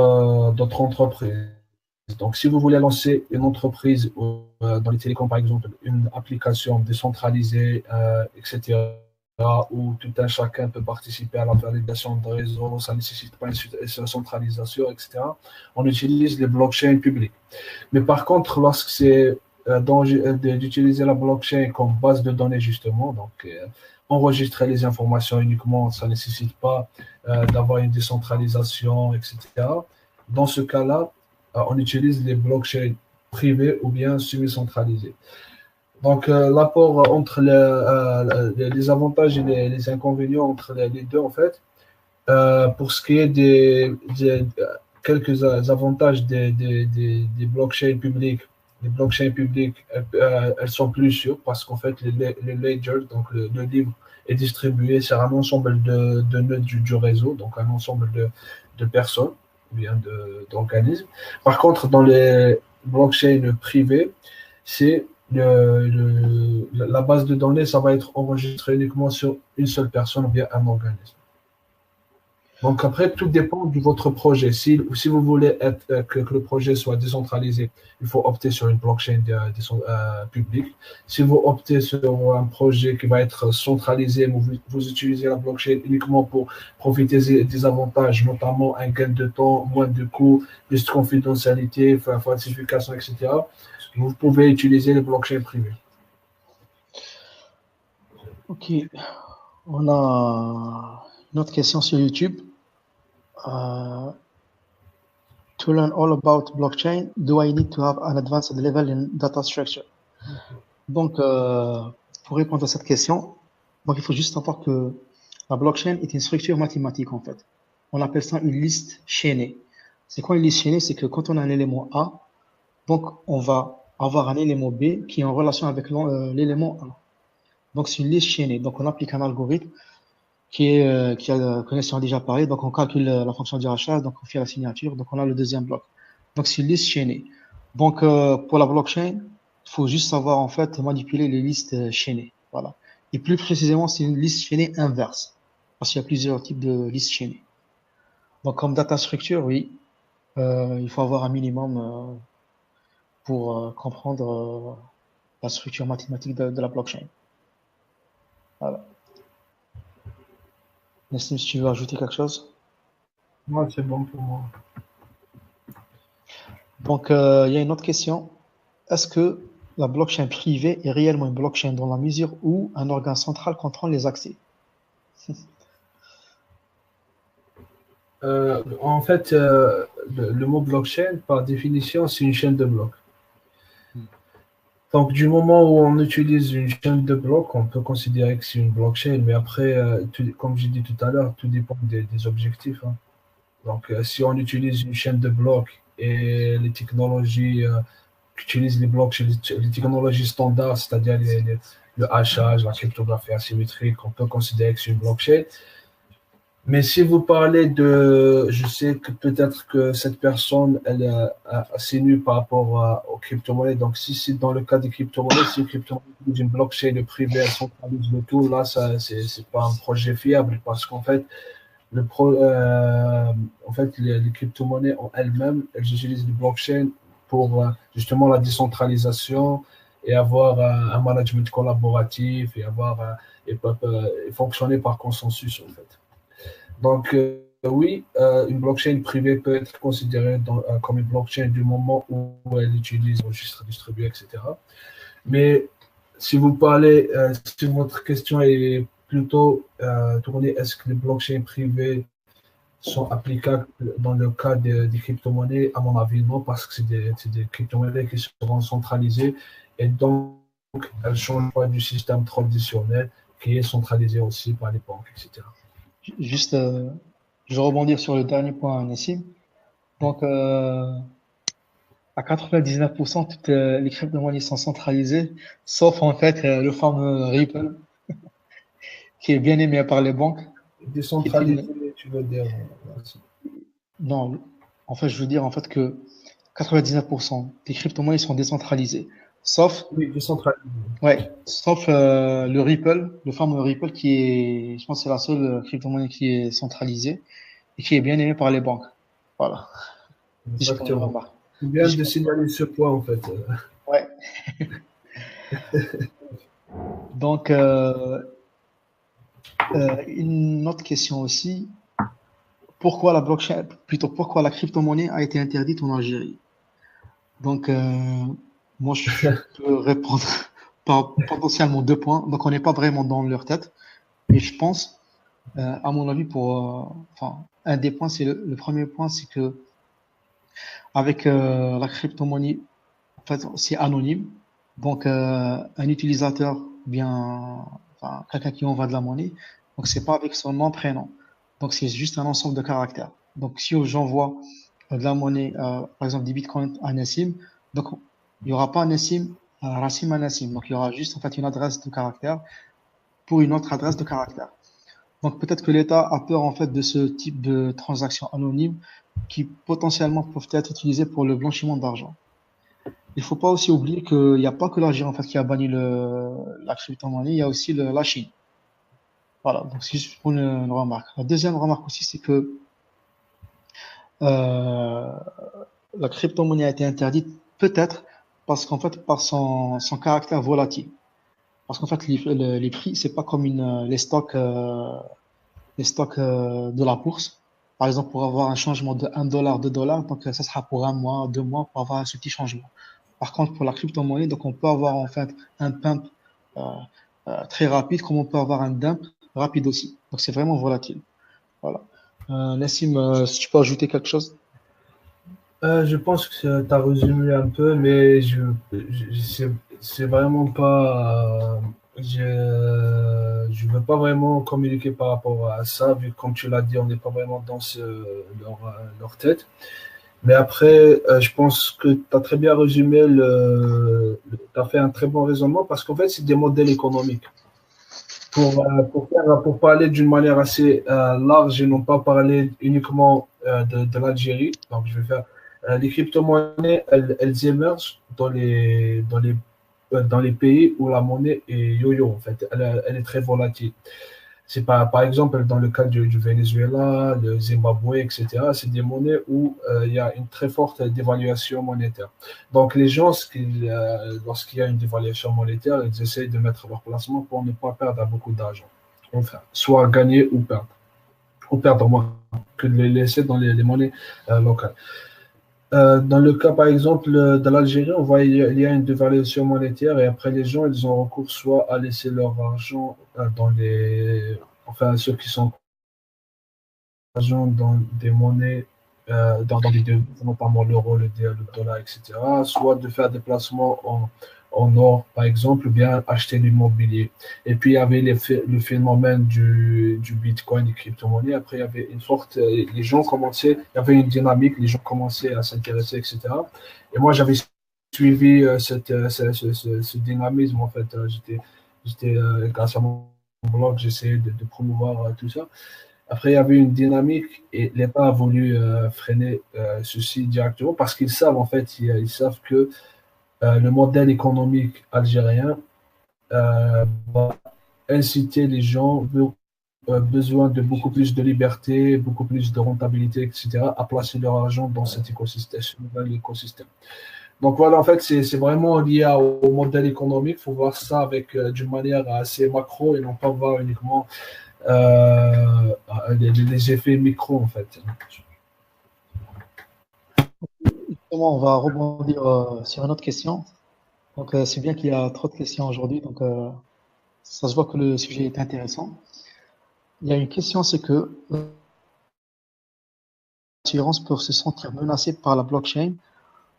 entreprise. Donc, si vous voulez lancer une entreprise dans les télécoms, par exemple, une application décentralisée, etc., où tout un chacun peut participer à la validation de réseau, ça ne nécessite pas une centralisation, etc., on utilise les blockchains publiques. Mais par contre, lorsque c'est d'utiliser la blockchain comme base de données, justement, donc enregistrer les informations uniquement, ça ne nécessite pas d'avoir une décentralisation, etc. Dans ce cas-là, on utilise les blockchains privées ou bien semi-centralisées. Donc, l'apport entre les avantages et les inconvénients entre les deux, en fait, pour ce qui est quelques avantages des blockchains publiques, les blockchains publiques, elles sont plus sûres parce qu'en fait, les ledgers, donc le livre, est distribué sur un ensemble de nœuds du réseau, donc un ensemble de personnes ou bien d'organismes. Par contre, dans les blockchains privées, c'est la base de données, ça va être enregistré uniquement sur une seule personne ou bien un organisme. Donc après, tout dépend de votre projet. Si vous voulez que le projet soit décentralisé, il faut opter sur une blockchain publique. Si vous optez sur un projet qui va être centralisé, vous utilisez la blockchain uniquement pour profiter des avantages, notamment un gain de temps, moins de coûts, plus de confidentialité, falsification, etc. Vous pouvez utiliser les blockchains privées. Ok. On a une autre question sur YouTube. To learn all about blockchain, do I need to have an advanced level in data structure? Donc, pour répondre à cette question, donc il faut juste savoir que la blockchain est une structure mathématique en fait. On appelle ça une liste chaînée. C'est quoi une liste chaînée? C'est que quand on a un élément A, donc on va avoir un élément B qui est en relation avec l'élément A. Donc c'est une liste chaînée. Donc on applique un algorithme qui a qu'on a déjà parlé. Donc on calcule la fonction du rachat, donc on fait la signature, donc on a le deuxième bloc. Donc c'est une liste chaînée. Donc pour la blockchain, il faut juste savoir en fait manipuler les listes chaînées. Voilà. Et plus précisément, c'est une liste chaînée inverse. Parce qu'il y a plusieurs types de listes chaînées. Donc, comme data structure, oui, il faut avoir un minimum pour comprendre la structure mathématique de la blockchain. Voilà. Nassim, si tu veux ajouter quelque chose. Moi, c'est bon pour moi. Donc, il y a une autre question. Est-ce que la blockchain privée est réellement une blockchain dans la mesure où un organe central contrôle les accès? En fait, le mot blockchain, par définition, c'est une chaîne de blocs. Donc, du moment où on utilise une chaîne de blocs, on peut considérer que c'est une blockchain. Mais après, comme j'ai dit tout à l'heure, tout dépend des objectifs, hein. Donc, si on utilise une chaîne de blocs et les technologies qu'utilisent les blocs, les technologies standards, c'est-à-dire le hachage, la cryptographie asymétrique, on peut considérer que c'est une blockchain. Mais si vous parlez je sais que peut-être que cette personne, elle est assez nue par rapport aux crypto-monnaies. Donc, si c'est dans le cas des crypto-monnaies, si une crypto-monnaie est une blockchain privée, elle centralise le tout, là, ça, c'est pas un projet fiable parce qu'en fait, les crypto-monnaies en elles-mêmes, elles utilisent les blockchains pour justement la décentralisation et avoir un management collaboratif et fonctionner par consensus, en fait. Donc, oui, une blockchain privée peut être considérée comme une blockchain du moment où elle utilise le registre distribué, etc. Mais si vous parlez, si votre question est plutôt tournée, est-ce que les blockchains privées sont applicables dans le cas des crypto-monnaies? À mon avis, non, parce que c'est des crypto-monnaies qui seront centralisées et donc elles ne changent pas du système traditionnel qui est centralisé aussi par les banques, etc. Juste, je vais rebondir sur le dernier point, Nassim. Donc, à 99%, toutes les crypto-monnaies sont centralisées, sauf en fait le fameux Ripple, qui est bien aimé par les banques. Décentralisé, tu veux dire? Non, en fait, je veux dire en fait que 99% des crypto-monnaies sont décentralisées, sauf, Oui, décentralisé. ouais, sauf le Ripple, le fameux Ripple qui est, je pense, que c'est la seule crypto-monnaie qui est centralisée et qui est bien aimée par les banques. Voilà. Juste pour une Exactement. remarque. C'est bien de signaler ce point, en fait. Ouais. Donc, une autre question aussi. Pourquoi la blockchain, plutôt pourquoi la crypto-monnaie a été interdite en Algérie? Donc, moi, je peux répondre par potentiellement 2 points. Donc, on n'est pas vraiment dans leur tête. Mais je pense, à mon avis, enfin, un des points, le premier point, c'est que avec la crypto-monnaie, en fait, c'est anonyme. Donc, un utilisateur, bien, enfin, quelqu'un qui envoie de la monnaie, donc c'est pas avec son nom, prénom. Donc, c'est juste un ensemble de caractères. Donc, si j'envoie de la monnaie, par exemple des bitcoins à Nassim, donc il y aura pas Nassim, Rassim à Nassim. Donc, il y aura juste en fait une adresse de caractère pour une autre adresse de caractère. Donc, peut-être que l'État a peur en fait de ce type de transactions anonymes qui potentiellement peuvent être utilisées pour le blanchiment d'argent. Il faut pas aussi oublier qu'il n'y a pas que l'Algérie en fait qui a banni la crypto-monnaie, il y a aussi la Chine. Voilà, donc c'est juste pour une remarque. La deuxième remarque aussi, c'est que euh, la crypto-monnaie a été interdite peut-être parce qu'en fait par son caractère volatile. Parce qu'en fait les prix c'est pas comme les stocks de la bourse. Par exemple, pour avoir un changement de 1 dollar, 2 dollars, donc ça sera pour un mois, 2 mois pour avoir ce petit changement. Par contre, pour la crypto-monnaie, donc on peut avoir en fait un pump euh, très rapide, comme on peut avoir un dump rapide aussi. Donc c'est vraiment volatile. Voilà. Nassim, si tu peux ajouter quelque chose? Je pense que tu as résumé un peu, mais c'est vraiment pas. Je veux pas vraiment communiquer par rapport à ça, vu que comme tu l'as dit, on n'est pas vraiment dans leur tête. Mais après, je pense que tu as très bien résumé tu as fait un très bon raisonnement parce qu'en fait, c'est des modèles économiques. Pour parler d'une manière assez large et non pas parler uniquement de l'Algérie, donc je vais faire les crypto-monnaies, elles émergent dans les dans les pays où la monnaie est yo-yo, en fait. Elle est très volatile. C'est pas, par exemple, dans le cas du Venezuela, le Zimbabwe, etc., c'est des monnaies où il y a une très forte dévaluation monétaire. Donc, les gens, lorsqu'il y a une dévaluation monétaire, ils essayent de mettre leur placement pour ne pas perdre beaucoup d'argent. Enfin, soit gagner ou perdre moins que de les laisser dans les monnaies locales. Dans le cas, par exemple, de l'Algérie, on voit il y a une dévaluation monétaire et après, les gens, ils ont recours soit à laisser leur argent enfin, ceux qui sont argent dans des monnaies, dans des devises, notamment l'euro, le dollar, etc., soit de faire des placements en or, par exemple, ou bien acheter l'immobilier. Et puis, il y avait le phénomène du Bitcoin, des crypto-monnaies. Après, il y avait les gens commençaient, il y avait une dynamique, les gens commençaient à s'intéresser, etc. Et moi, j'avais suivi ce dynamisme, en fait. Grâce à mon blog, j'essayais de promouvoir tout ça. Après, il y avait une dynamique et l'État a voulu freiner ceci directement parce qu'ils savent, en fait, ils savent que le modèle économique algérien va inciter les gens besoin de beaucoup plus de liberté, beaucoup plus de rentabilité, etc., à placer leur argent dans cet écosystème, ce nouvel écosystème. Donc voilà, en fait, c'est vraiment lié au modèle économique. Il faut voir ça d'une manière assez macro et non pas voir uniquement les effets micro, en fait. Justement, on va rebondir sur une autre question. Donc, c'est bien qu'il y a trop de questions aujourd'hui. Donc, ça se voit que le sujet est intéressant. Il y a une question, c'est que l'assurance peut se sentir menacée par la blockchain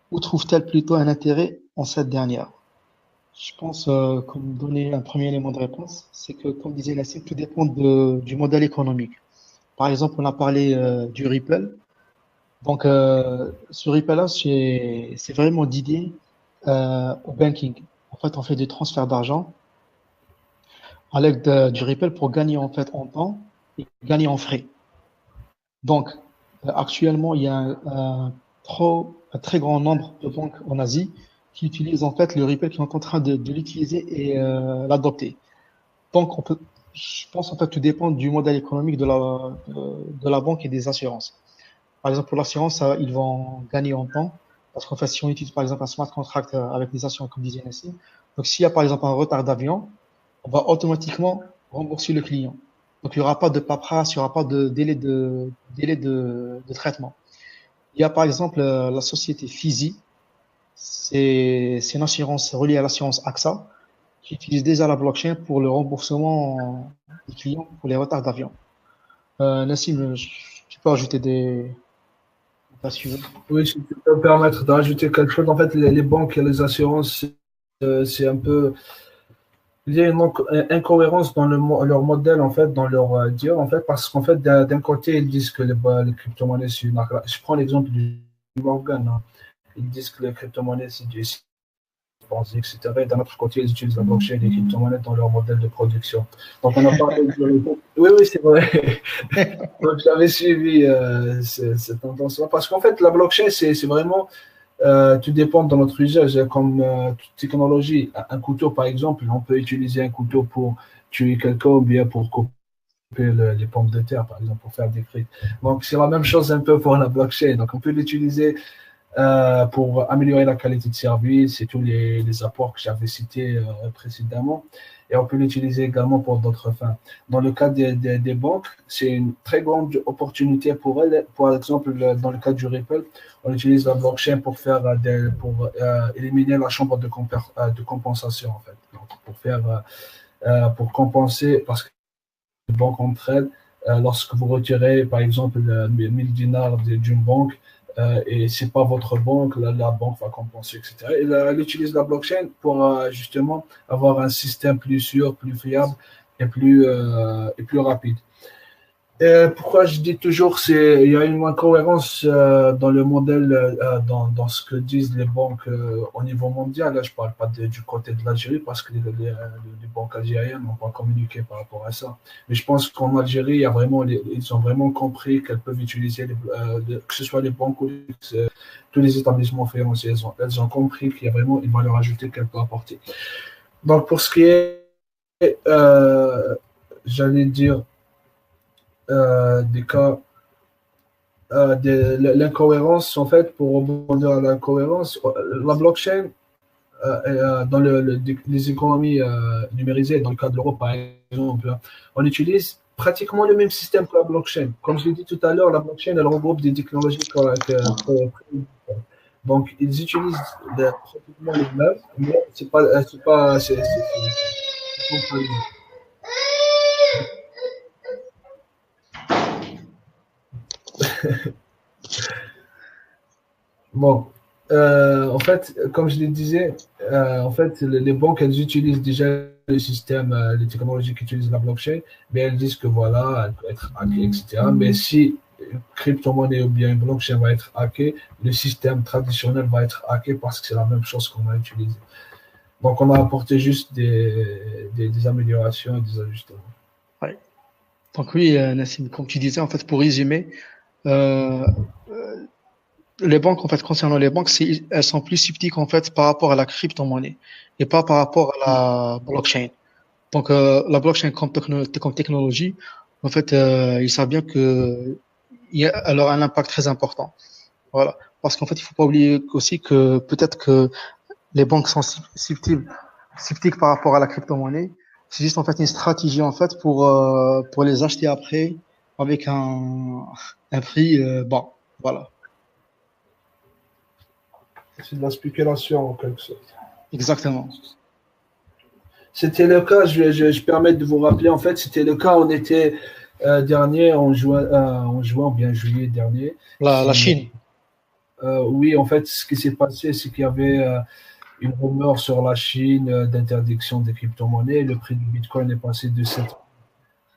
ou trouve-t-elle plutôt un intérêt en cette dernière? Je pense, comme donner un premier élément de réponse, c'est que, comme disait Nassim, tout dépend du modèle économique. Par exemple, on a parlé du Ripple. Donc, ce Ripple-là, c'est vraiment dédié au banking. En fait, on fait des transferts d'argent à l'aide du Ripple pour gagner en fait en temps et gagner en frais. Donc, actuellement, il y a un très grand nombre de banques en Asie qui utilisent en fait le Ripple, qui sont en train de l'utiliser et l'adopter. Donc, je pense en fait tout dépend du modèle économique de la banque et des assurances. Par exemple, pour l'assurance, ils vont gagner en temps parce qu'en fait, si on utilise par exemple un smart contract avec des assurances comme disait Nassim, donc s'il y a par exemple un retard d'avion, on va automatiquement rembourser le client. Donc, il n'y aura pas de paperasse, il n'y aura pas de délai de traitement. Il y a par exemple la société Fizi, c'est une assurance reliée à l'assurance AXA qui utilise déjà la blockchain pour le remboursement des clients pour les retards d'avion. Nassim, tu peux ajouter des assurances? Oui, si tu peux me permettre d'ajouter quelque chose, en fait, les banques et les assurances, c'est un peu. Il y a une incohérence dans leur modèle, en fait, dans leur dire, en fait, parce qu'en fait, d'un côté, ils disent que les crypto-monnaies, c'est une arnaque. Je prends l'exemple du Morgan, hein. Ils disent que les crypto-monnaies, c'est du etc. Et d'un autre côté, ils utilisent la blockchain et les crypto-monnaies dans leur modèle de production. Donc, on a parlé de. Oui, oui, c'est vrai. Donc, j'avais suivi cette tendance-là. Parce qu'en fait, la blockchain, c'est vraiment. Tout dépend de notre usage, comme toute technologie. Un couteau, par exemple, on peut utiliser un couteau pour tuer quelqu'un ou bien pour couper les pommes de terre, par exemple, pour faire des frites. Donc, c'est la même chose un peu pour la blockchain. Donc, on peut l'utiliser pour améliorer la qualité de service et tous les apports que j'avais cités précédemment. Et on peut l'utiliser également pour d'autres fins. Dans le cas des banques, c'est une très grande opportunité pour elles. Par exemple, dans le cas du Ripple, on utilise la blockchain pour éliminer la chambre de compensation, en fait. Donc, pour compenser, parce que les banques entre elles, lorsque vous retirez, par exemple, 1000 dinars d'une banque, et c'est pas votre banque, la banque va compenser, etc. Et elle utilise la blockchain pour justement avoir un système plus sûr, plus fiable et plus rapide. Pourquoi je dis toujours il y a une incohérence dans le modèle, dans ce que disent les banques au niveau mondial. Là, je parle pas du côté de l'Algérie parce que les banques algériennes n'ont pas communiqué par rapport à ça. Mais je pense qu'en Algérie, ils ont vraiment compris qu'elles peuvent utiliser, que ce soit les banques ou tous les établissements financiers. Elles ont compris qu'il y a vraiment une valeur ajoutée qu'elles peuvent apporter. Donc, pour ce qui est, j'allais dire, des cas de l'incohérence, en fait, pour rebondir à l'incohérence, la blockchain dans les économies numérisées, dans le cas de l'euro par exemple, on utilise pratiquement le même système que la blockchain. Comme je l'ai dit tout à l'heure, la blockchain, elle regroupe des technologies donc ils utilisent pratiquement les mêmes, mais c'est pas bon, en fait, comme je le disais, en fait, les banques, elles utilisent déjà le système, les technologies qui utilisent la blockchain, mais elles disent que voilà, elle peut être hackée, etc. Mais si une crypto-monnaie ou bien une blockchain va être hackée, le système traditionnel va être hacké parce que c'est la même chose qu'on a utilisé. Donc, on a apporté juste des améliorations et des ajustements. Ouais. Donc oui, Nassim, comme tu disais, en fait, pour résumer, euh, les banques, en fait, concernant les banques, elles sont plus sceptiques, en fait, par rapport à la crypto-monnaie et pas par rapport à la blockchain. Donc, la blockchain comme technologie, en fait, ils savent bien elle aura un impact très important. Voilà. Parce qu'en fait, il faut pas oublier aussi que peut-être que les banques sont sceptiques par rapport à la crypto-monnaie. C'est juste, en fait, une stratégie, en fait, pour les acheter après avec un prix, bas. Voilà. C'est de la spéculation en quelque sorte. Exactement. C'était le cas, je permets de vous rappeler, en fait, c'était le cas en été dernier, en juin, bien juillet dernier. La Chine. Oui, en fait, ce qui s'est passé, c'est qu'il y avait une rumeur sur la Chine d'interdiction des crypto-monnaies. Le prix du Bitcoin est passé de 7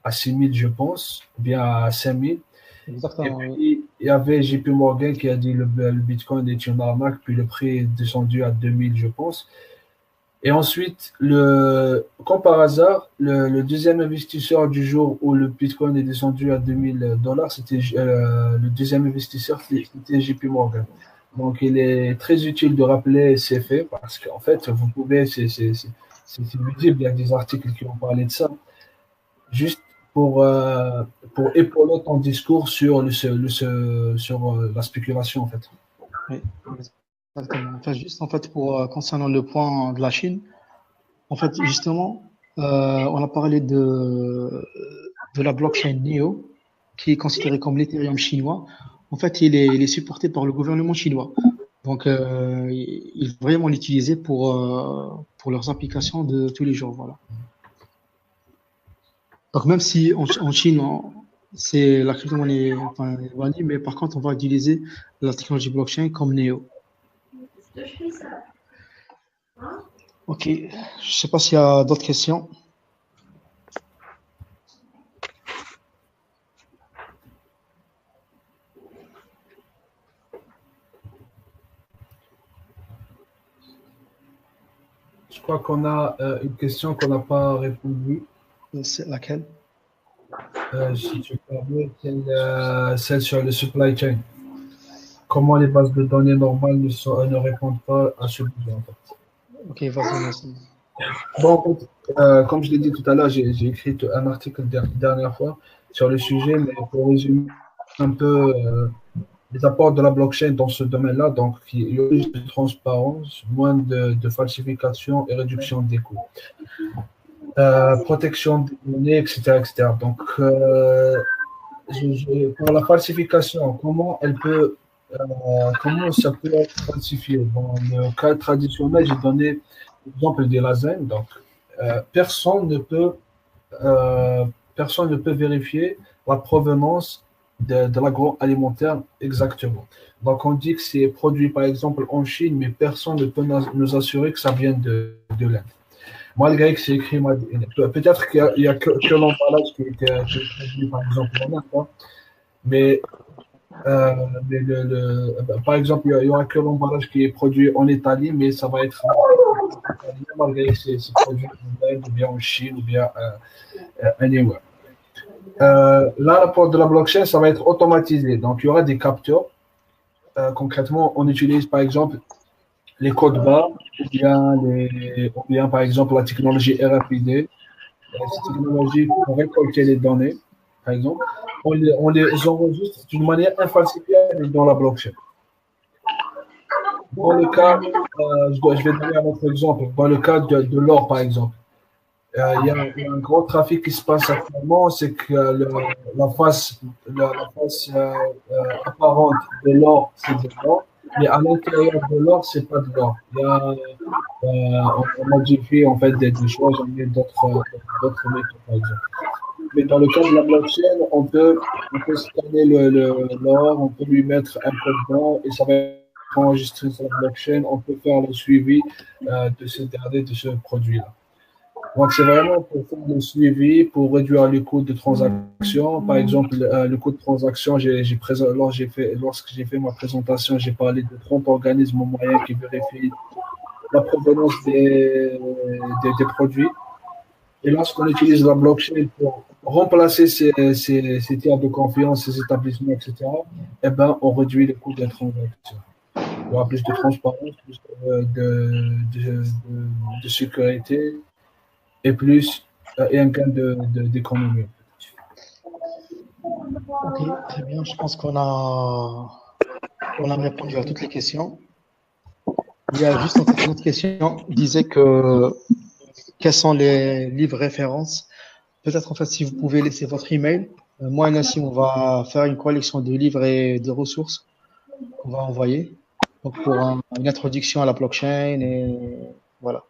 à 6 000, je pense, ou bien à 5 000. Exactement. Et puis, il y avait JP Morgan qui a dit le Bitcoin est une arnaque, puis le prix est descendu à 2 000, je pense. Et ensuite, comme par hasard, le deuxième investisseur du jour où le Bitcoin est descendu à 2000 $, c'était le deuxième investisseur, c'était JP Morgan. Donc, il est très utile de rappeler ces faits parce qu'en fait, vous pouvez, c'est visible, il y a des articles qui ont parlé de ça, juste pour épauler ton discours sur la spéculation, en fait. Oui, exactement. Enfin, juste en fait pour concernant le point de la Chine, en fait justement, on a parlé de la blockchain Neo, qui est considérée comme l'Ethereum chinois. En fait, il est supporté par le gouvernement chinois. Donc, ils vont vraiment l'utiliser pour leurs applications de tous les jours. Voilà. Donc, même si en Chine, c'est la crypto-monnaie enfin, bannie, mais par contre, on va utiliser la technologie blockchain comme Neo. Ok, je sais pas s'il y a d'autres questions. Je crois qu'on a une question qu'on n'a pas répondu. C'est laquelle? Si tu permets, celle sur le supply chain. Comment les bases de données normales ne répondent pas à ce besoin, en fait. Ok, vas-y, merci. Bon, en fait, comme je l'ai dit tout à l'heure, j'ai écrit un article dernière fois sur le sujet, mais pour résumer un peu les apports de la blockchain dans ce domaine-là, donc il y a plus de transparence, moins de falsification et réduction des coûts. Protection des données, etc., etc. Donc, pour la falsification, comment ça peut être falsifié? Dans le cas traditionnel, j'ai donné l'exemple des lasagnes. Donc, personne ne peut vérifier la provenance de l'agroalimentaire exactement. Donc, on dit que c'est produit, par exemple, en Chine, mais personne ne peut nous assurer que ça vient de l'Inde. malgré que c'est écrit Made in. Peut-être qu'il y a que l'emballage qui était traduit, par exemple, en Inde, hein. Mais, par exemple, il y aura que l'emballage qui est produit en Italie, mais ça va être italien, malgré que c'est produit en Inde, ou bien en Chine, ou bien anywhere. Là, pour de la blockchain, ça va être automatisé. Donc, il y aura des capteurs. Concrètement, on utilise, par exemple, les codes barres, ou bien, par exemple, la technologie RFID. Cette technologie pour récolter les données, par exemple, on les enregistre d'une manière infalsifiable dans la blockchain. Dans le cas, je vais donner un autre exemple. Dans le cas de l'or, par exemple, il y a un gros trafic qui se passe actuellement, c'est que la face apparente de l'or, c'est de l'or, mais à l'intérieur de l'or, c'est pas de l'or. On modifie en fait des choses, on met d'autres méthodes, par exemple. Mais dans le cas de la blockchain, on peut scanner l'or, on peut lui mettre un code barre et ça va être enregistré sur la blockchain. On peut faire le suivi de ce produit-là. Donc, c'est vraiment pour faire le suivi, pour réduire les coûts de transaction. Par exemple, le coût de transaction, lorsque j'ai fait ma présentation, j'ai parlé de 30 organismes moyens qui vérifient la provenance des produits. Et lorsqu'on utilise la blockchain pour remplacer ces tiers de confiance, ces établissements, etc., eh ben, on réduit les coûts de transaction. Il y aura plus de transparence, plus de sécurité et un gain d'économie. Ok, très bien. Je pense qu'on a répondu à toutes les questions. Il y a juste une autre question. Il disait quels sont les livres références. Peut-être en fait si vous pouvez laisser votre email. Moi et Nassim, on va faire une collection de livres et de ressources qu'on va envoyer. Donc pour une introduction à la blockchain et voilà.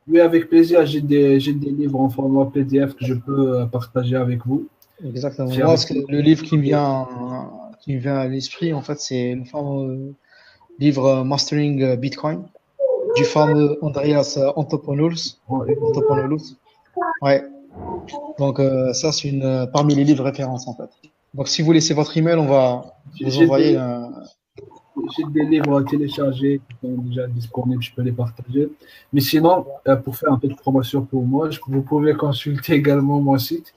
Oui, avec plaisir. J'ai des livres en format PDF que je peux partager avec vous. Exactement. Moi, le livre qui me vient à l'esprit, en fait, c'est le fameux livre Mastering Bitcoin du fameux Andreas Antonopoulos. Ouais. Donc ça, c'est parmi les livres références en fait. Donc si vous laissez votre email, on va vous envoyer. J'ai des livres à télécharger qui sont déjà disponibles, je peux les partager. Mais sinon, pour faire un peu de promotion pour moi, vous pouvez consulter également mon site.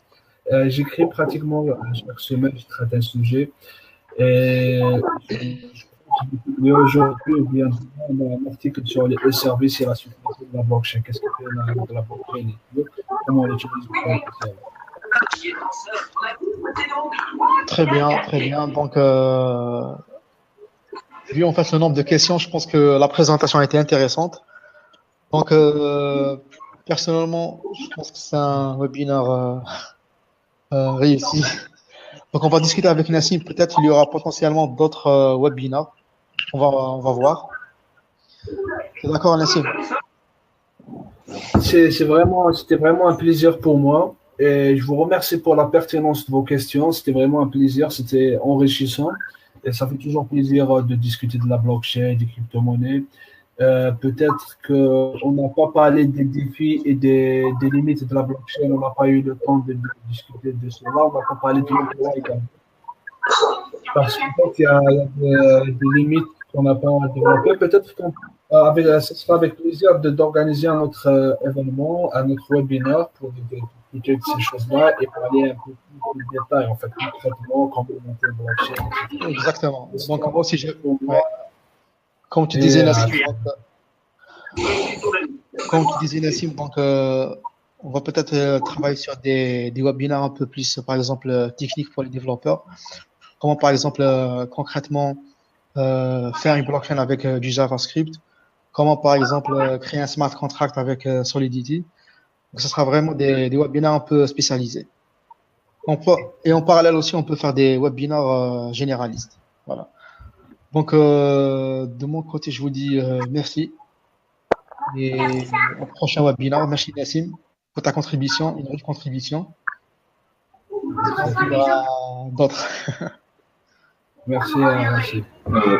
J'écris pratiquement chaque semaine, je traite un sujet. Et j'ai publié aujourd'hui un article sur les services et la sécurité de la blockchain. Qu'est-ce que fait la blockchain et comment on l'utilise pour faire ça. Très bien, très bien. Donc, vu en fait le nombre de questions, je pense que la présentation a été intéressante. Donc, personnellement, je pense que c'est un webinaire réussi. Donc, on va discuter avec Nassim. Peut-être il y aura potentiellement d'autres webinaires. On va voir. C'est d'accord, Nassim? C'était vraiment un plaisir pour moi. Et je vous remercie pour la pertinence de vos questions. C'était vraiment un plaisir. C'était enrichissant. Et ça fait toujours plaisir de discuter de la blockchain, des crypto-monnaies. Peut-être qu'on n'a pas parlé des défis et des limites de la blockchain. On n'a pas eu le temps de discuter de cela. On n'a pas parlé de l'emploi également. Parce qu'en fait, il y a des limites qu'on n'a pas développées. Peut-être ce sera avec plaisir d'organiser un autre événement, un autre webinaire pour discuter de ces choses-là et parler un peu plus de détails, en fait, concrètement, comment monter une blockchain. Exactement. Donc, moi aussi, comme tu disais, Nassim, donc, on va peut-être travailler sur des webinaires un peu plus, par exemple, techniques pour les développeurs. Comment, par exemple, concrètement, faire une blockchain avec du JavaScript. Comment, par exemple, créer un smart contract avec Solidity. Donc, ce sera vraiment des webinaires un peu spécialisés. Et en parallèle aussi, on peut faire des webinaires généralistes. Voilà. Donc, de mon côté, je vous dis merci. Et au prochain webinaire, merci Nassim pour ta contribution, une riche contribution. J'espère qu'il y aura d'autres. Merci, Rachid.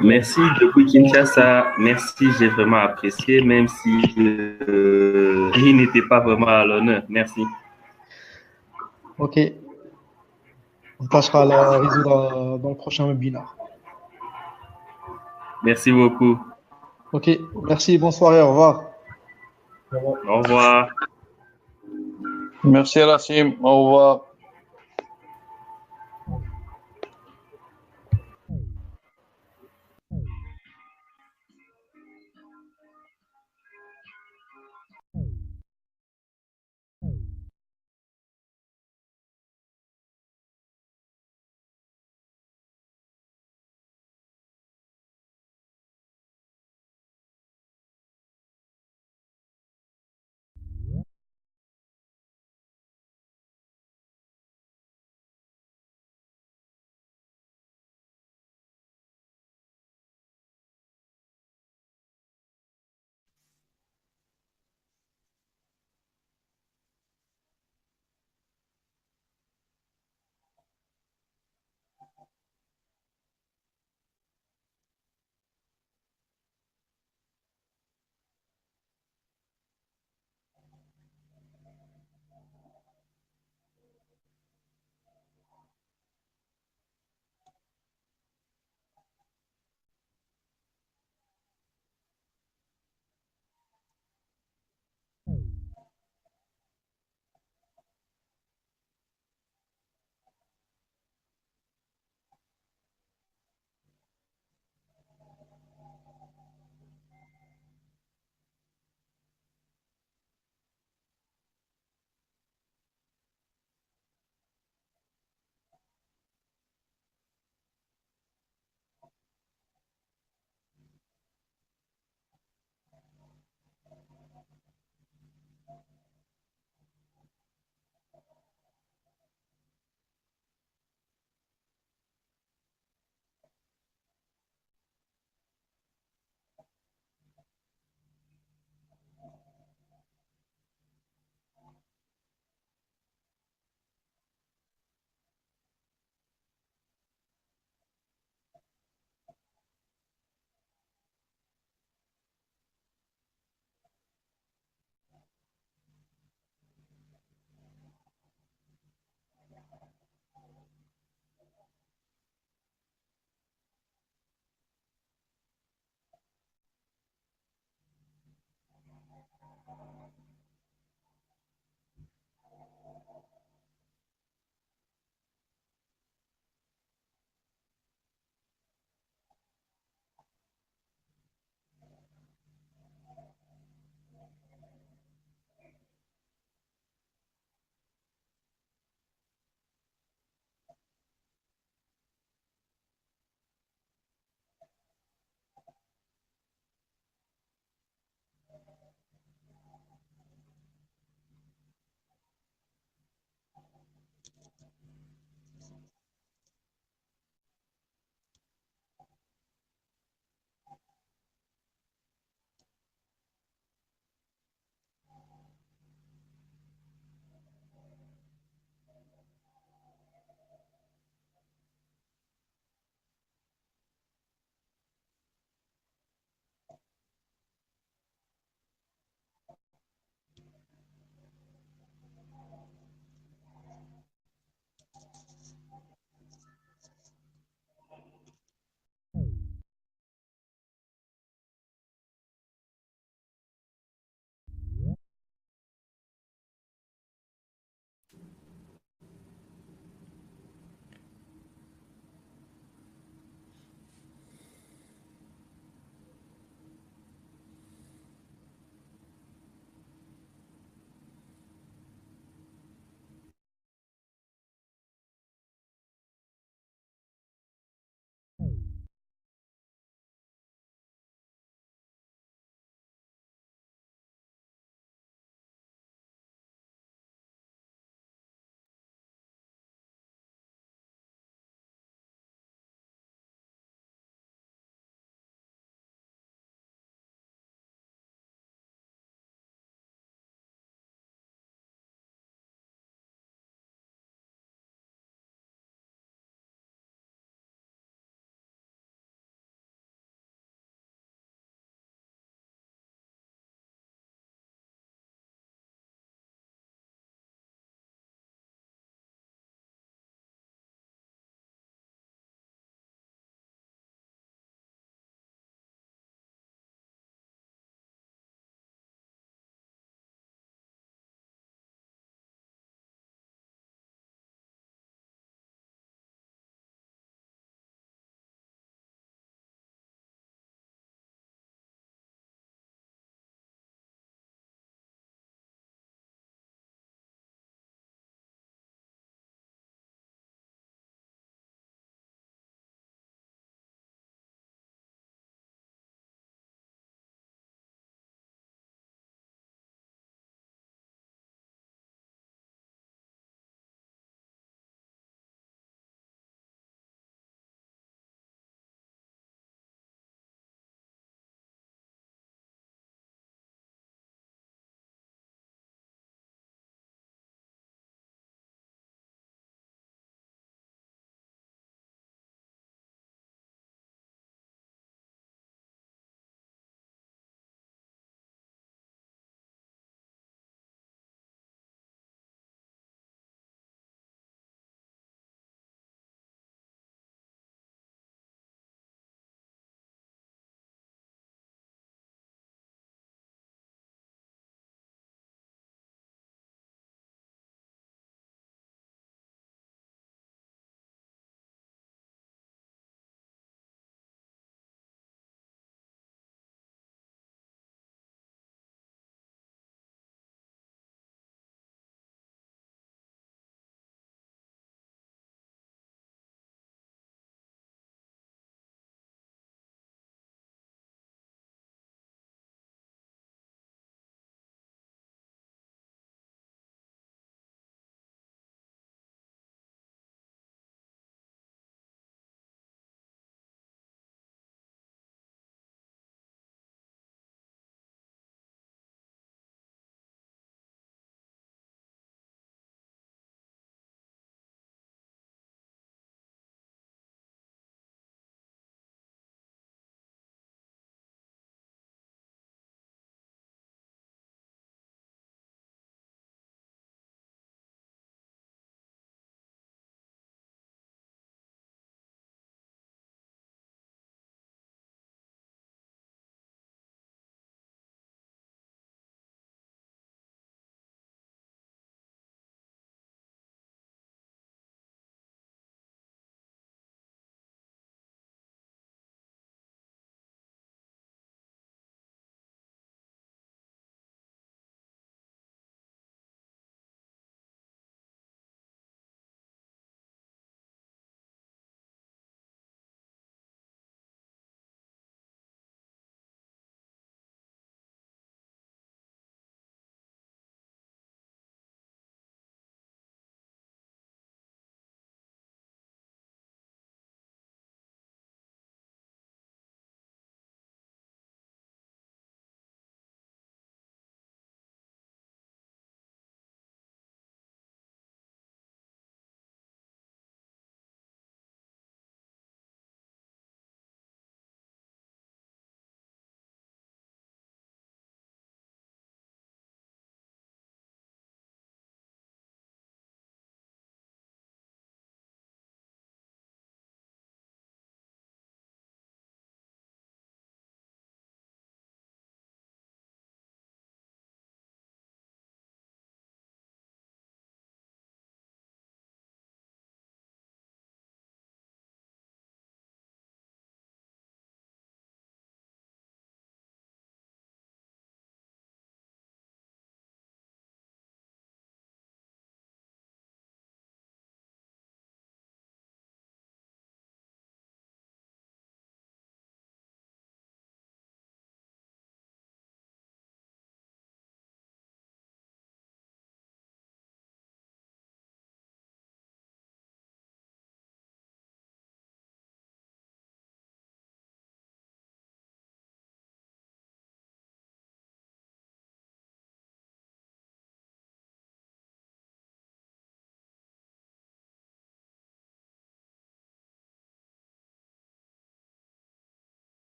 Merci depuis Kinshasa. Merci, j'ai vraiment apprécié, même si il n'était pas vraiment à l'honneur. Merci. Ok, on tâchera à la résoudre dans le prochain webinaire. Merci beaucoup. Ok, merci, bonne soirée, au revoir. Au revoir. Merci, Racim. Au revoir.